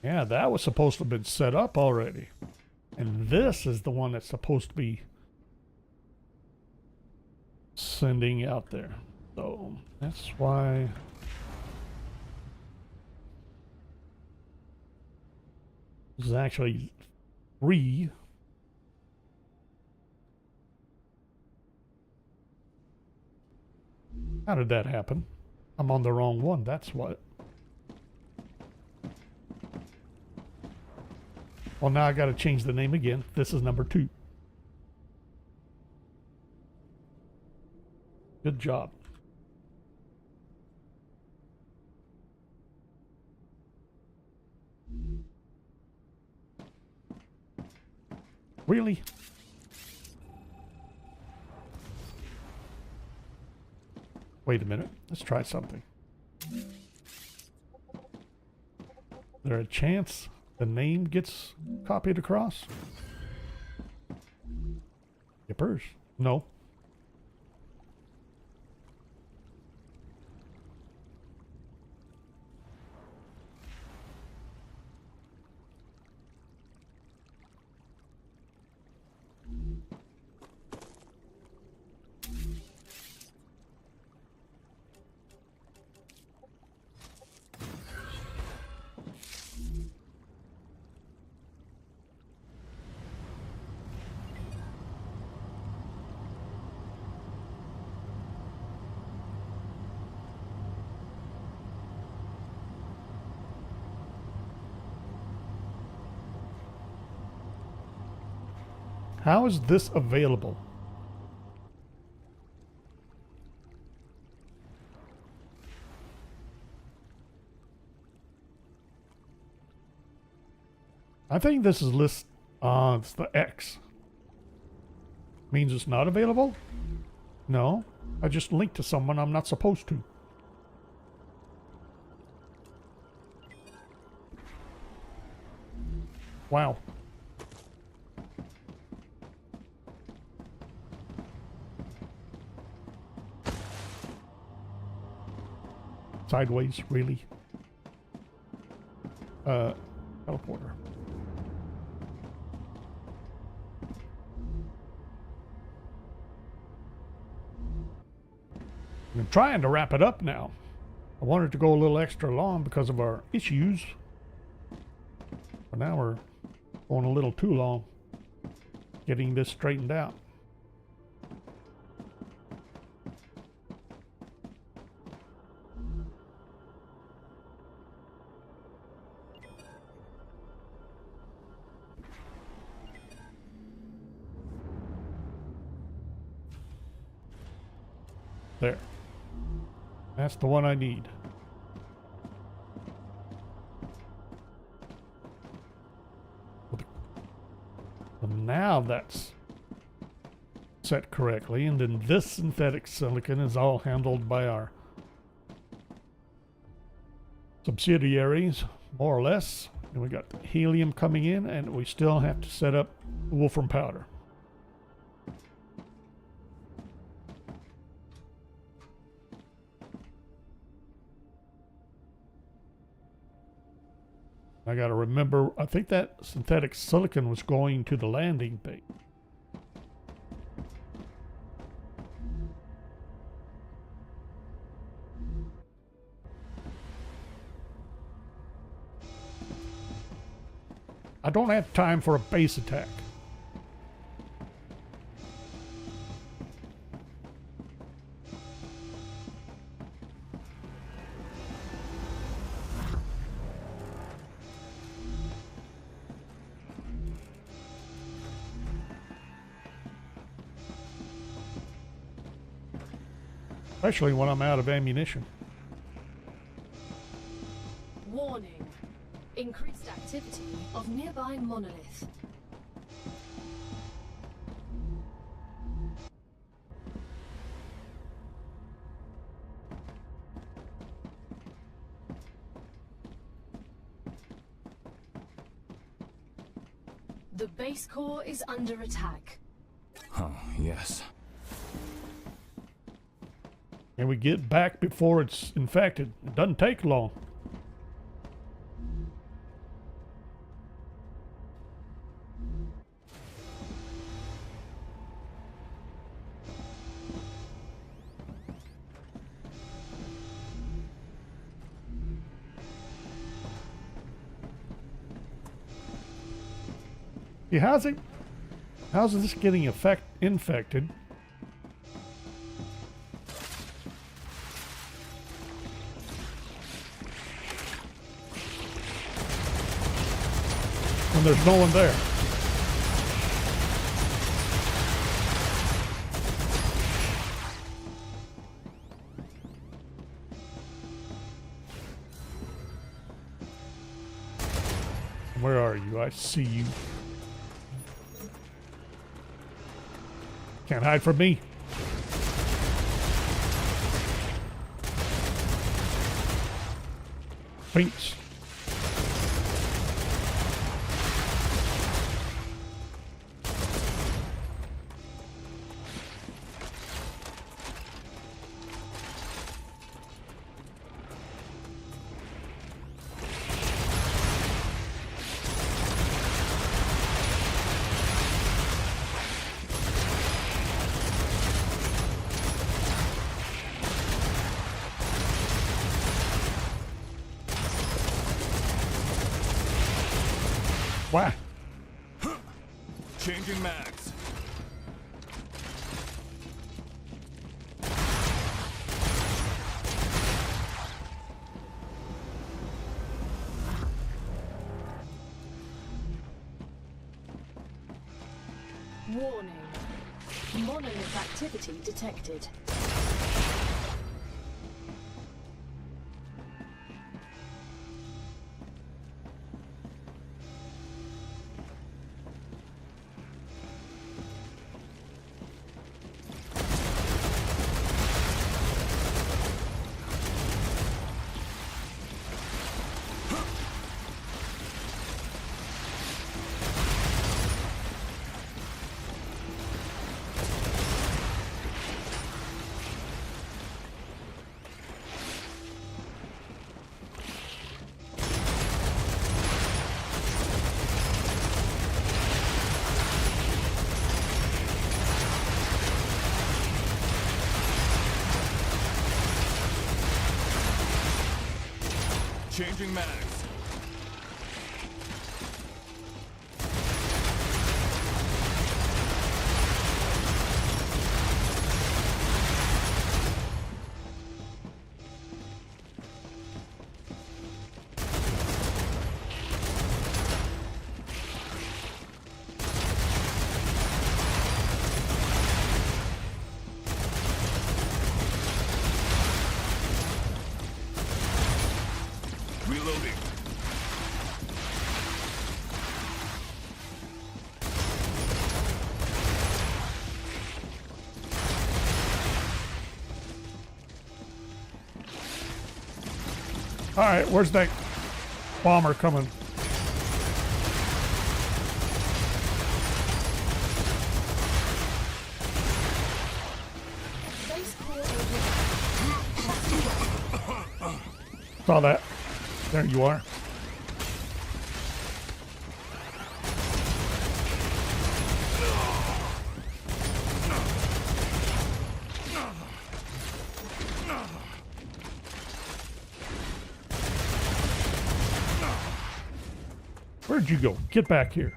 Yeah, that was supposed to have been set up already. And this is the one that's supposed to be sending out there. So that's why this is actually 3. How did that happen? I'm on the wrong one, that's what. Well, now I got to change the name again. This is number 2. Good job. Really? Wait a minute. Let's try something. Is there a chance the name gets copied across? Yippers. No. How is this available? I think this is list. It's the X. Means it's not available? No. I just linked to someone I'm not supposed to. Wow. Sideways, really? Teleporter. I'm trying to wrap it up now. I wanted to go a little extra long because of our issues. But now we're going a little too long getting this straightened out. There. That's the one I need. And now that's set correctly, and then this synthetic silicon is all handled by our subsidiaries, more or less. And we got the helium coming in, and we still have to set up wolfram powder. I got to remember, I think that synthetic silicon was going to the landing bay. I don't have time for a base attack. Especially when I'm out of ammunition. Warning. Increased activity of nearby monolith. The base core is under attack. Oh, yes. And we get back before it's infected. It doesn't take long. See, how's this getting infected? When there's no one there. Where are you? I see you. Can't hide from me. Pinks. Why? Changing mags. Warning. Monolith activity detected. Changing mags. Reloading. All right, where's that bomber coming? Base core over. Saw that. There you are. Where'd you go? Get back here.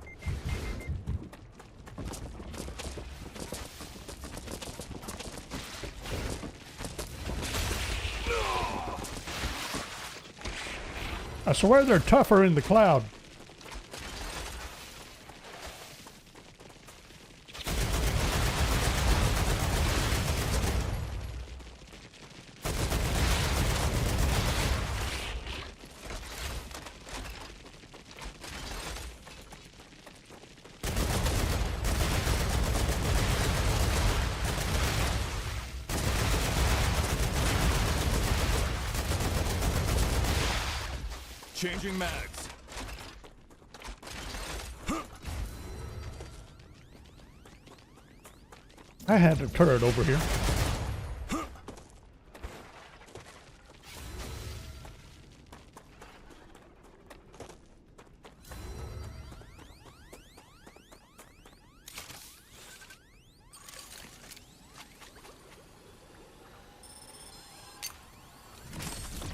I swear they're tougher in the cloud. Changing mags. I had a turret over here.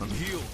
I'm healed.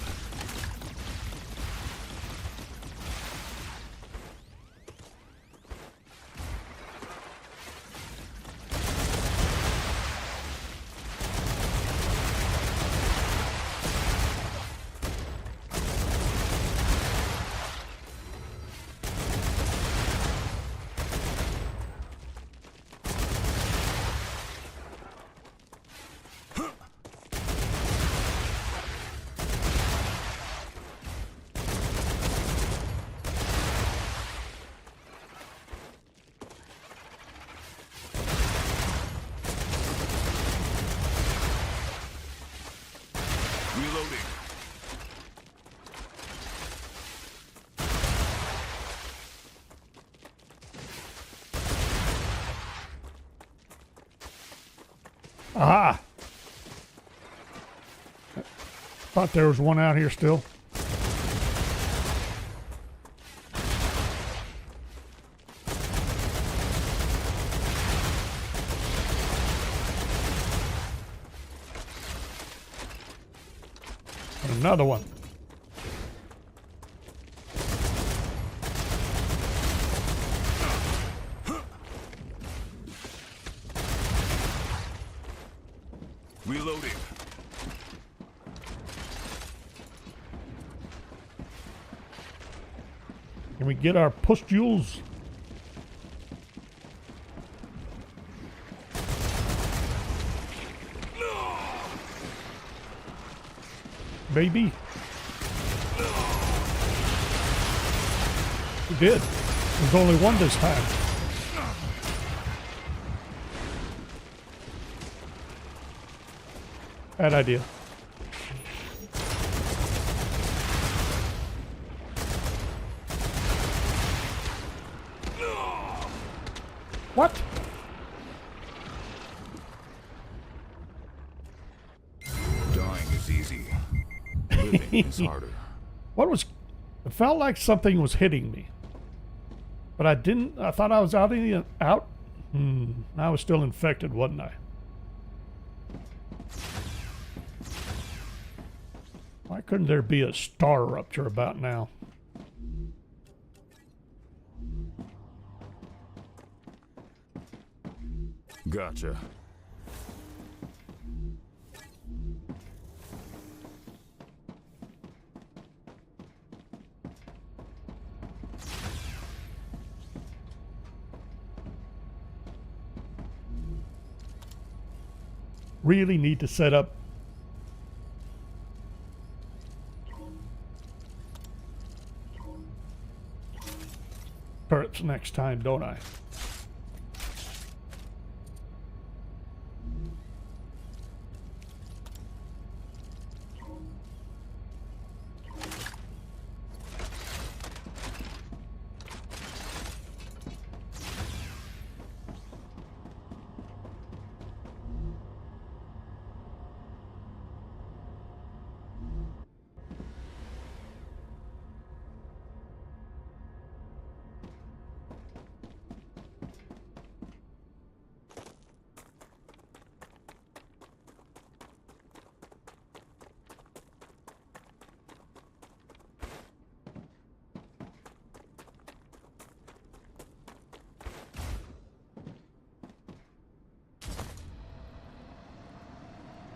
Reloading. Aha! Thought there was one out here still. Another one. Reloading. Can we get our pustules? Baby. We did. There's only one this time. Bad idea. What? Dying is easy. Living is harder. What was... It felt like something was hitting me. But I didn't... I thought I was out. I was still infected, wasn't I? Why couldn't there be a StarRupture about now? Gotcha. Really need to set up turrets next time, don't I?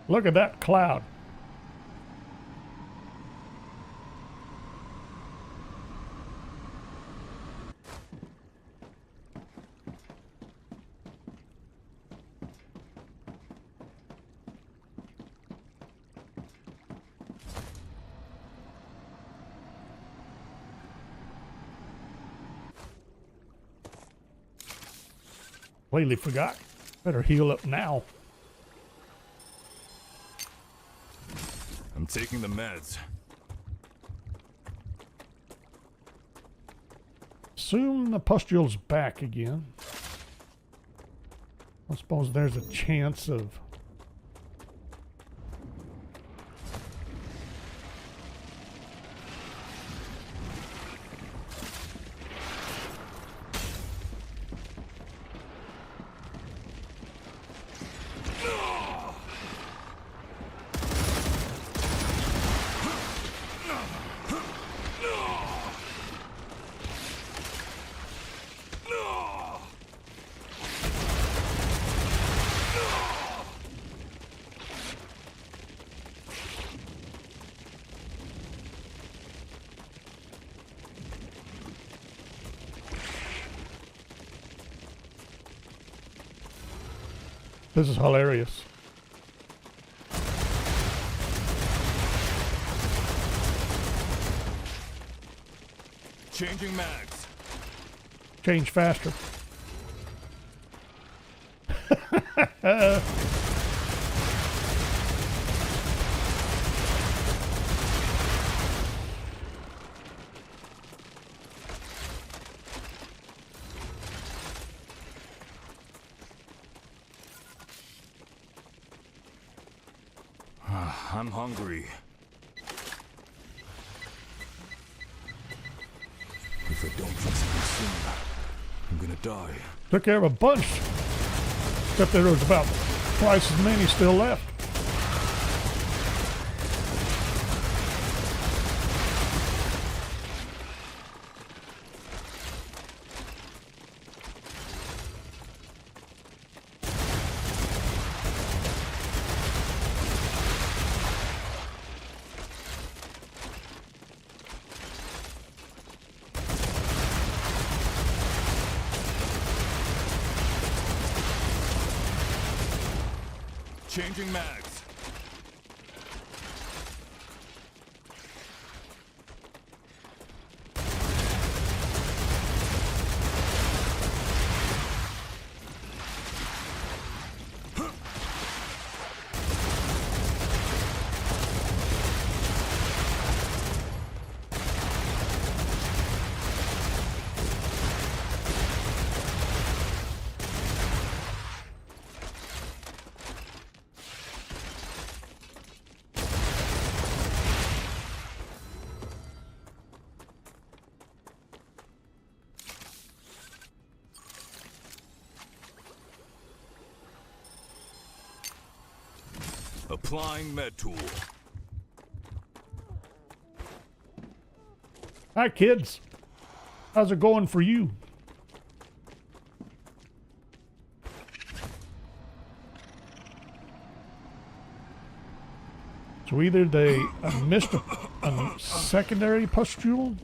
Look at that cloud. Completely forgot. Better heal up now. I'm taking the meds. Assume the pustule's back again. I suppose there's a chance of... This is hilarious. Changing mags. Change faster. I'm hungry. If I don't fix it soon, I'm gonna die. Took care of a bunch. Except there was about twice as many still left. Changing mags. Applying med tool. Hi, kids. How's it going for you? So either they missed a secondary pustule,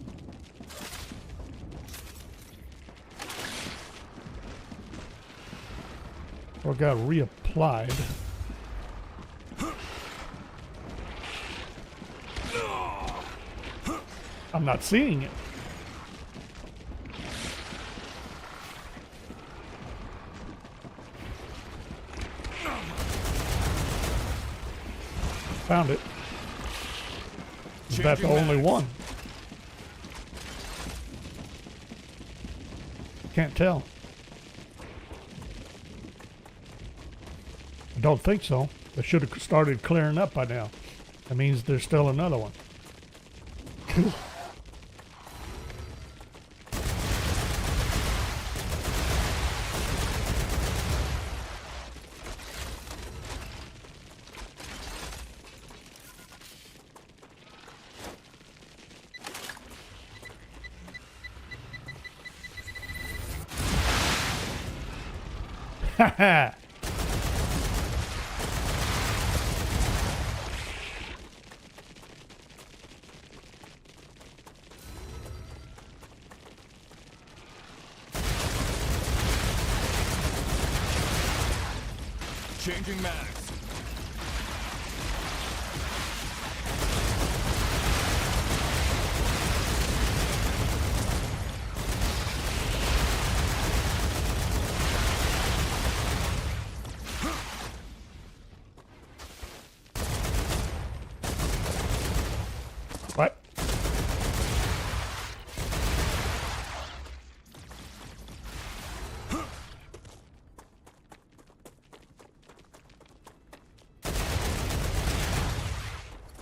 or got reapplied. I'm not seeing it. Found it. Is that the only one? Can't tell. I don't think so. They should have started clearing up by now. That means there's still another one. Cool. Haha. Changing mags. What?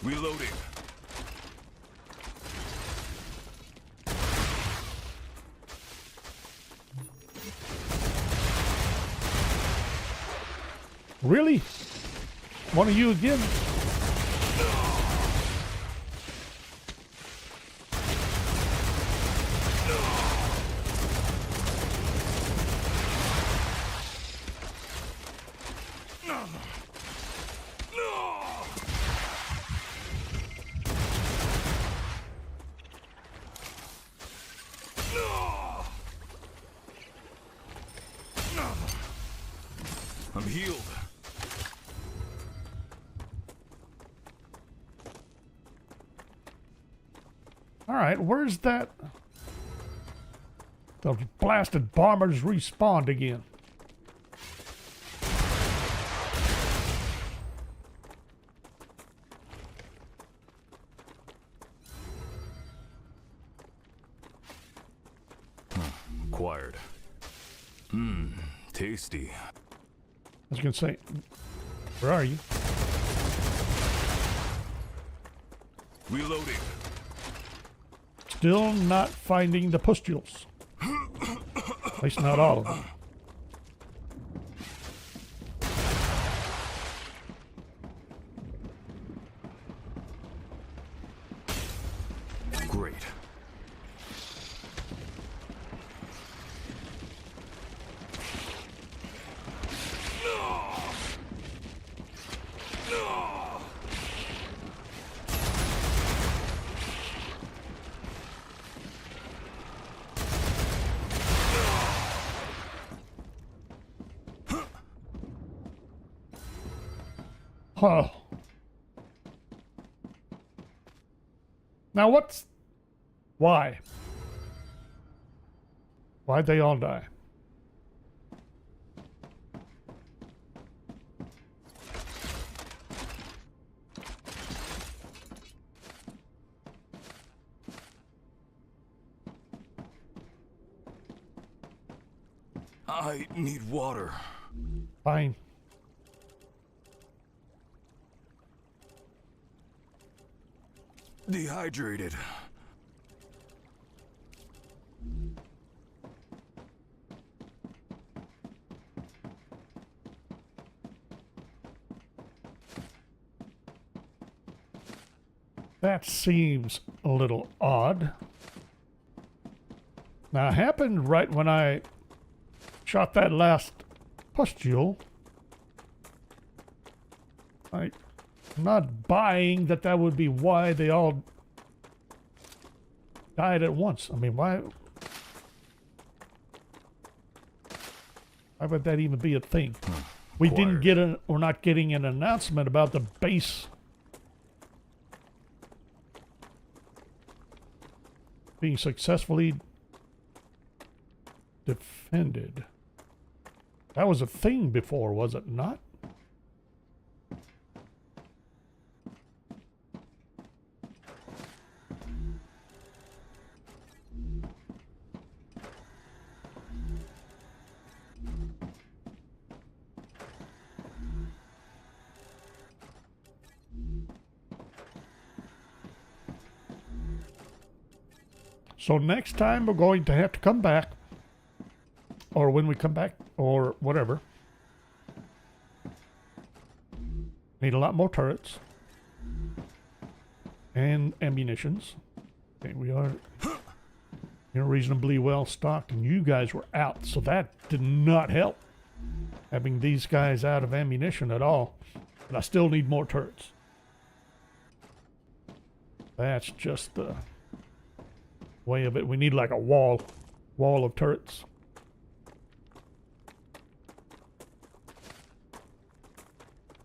Reloading. Really? One of you again? I'm healed. All right, where's that? The blasted bombers respawned again. Acquired. Tasty. I was gonna say, where are you? Reloading. Still not finding the pustules. At least not all of them. Great. Huh. Now why? Why'd they all die? I need water. Fine. Dehydrated. That seems a little odd. Now, it happened right when I shot that last pustule. I'm not buying that would be why they all died at once. I mean, why would that even be a thing? We didn't get we're not getting an announcement about the base being successfully defended. That was a thing before, was it not? So next time we're going to have to come back, or when we come back, or whatever. Need a lot more turrets and ammunitions. Okay, we are reasonably well stocked, and you guys were out, so that did not help. Having these guys out of ammunition at all, but I still need more turrets. That's just the way of it. We need like a wall of turrets.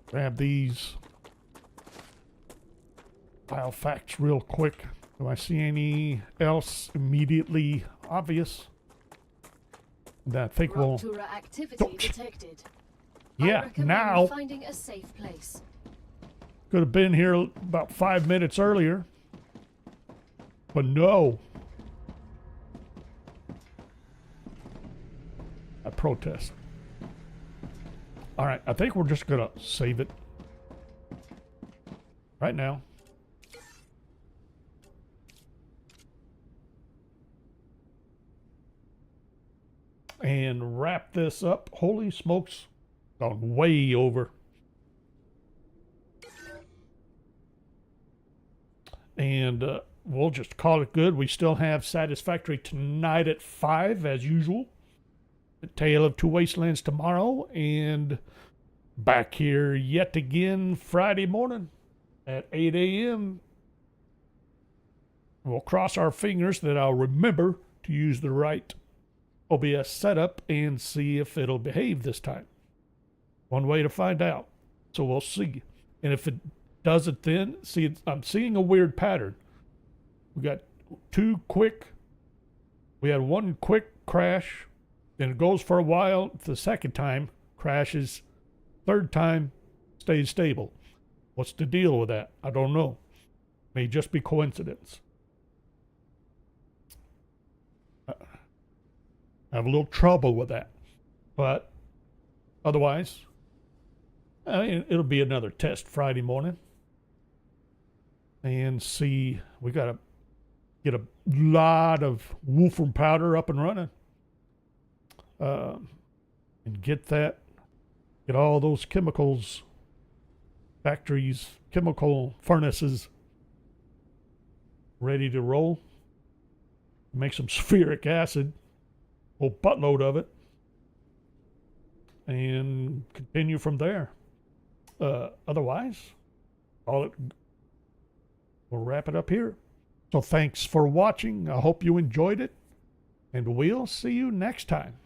Grab these file facts real quick. Do I see any else immediately obvious? I think we'll. StarRupture activity detected. Yeah, now. Finding a safe place. Could have been here about 5 minutes earlier, but no. I protest. All right, I think we're just gonna save it right now. And wrap this up. Holy smokes, gone way over. And we'll just call it good. We still have Satisfactory tonight at 5 as usual. The Tale of Two Wastelands tomorrow, and back here yet again Friday morning at 8 a.m. We'll cross our fingers that I'll remember to use the right OBS setup and see if it'll behave this time. One way to find out. So we'll see. And if it doesn't, then see, I'm seeing a weird pattern. We got we had one quick crash. Then it goes for a while. The second time, crashes. Third time, stays stable. What's the deal with that? I don't know. May just be coincidence. I have a little trouble with that. But otherwise, I mean, it'll be another test Friday morning. And see, we got to get a lot of Wolfram powder up and running. And get all those chemicals, factories, chemical furnaces ready to roll. Make some sulfuric acid, a whole buttload of it, and continue from there. Otherwise, we'll wrap it up here. So thanks for watching. I hope you enjoyed it, and we'll see you next time.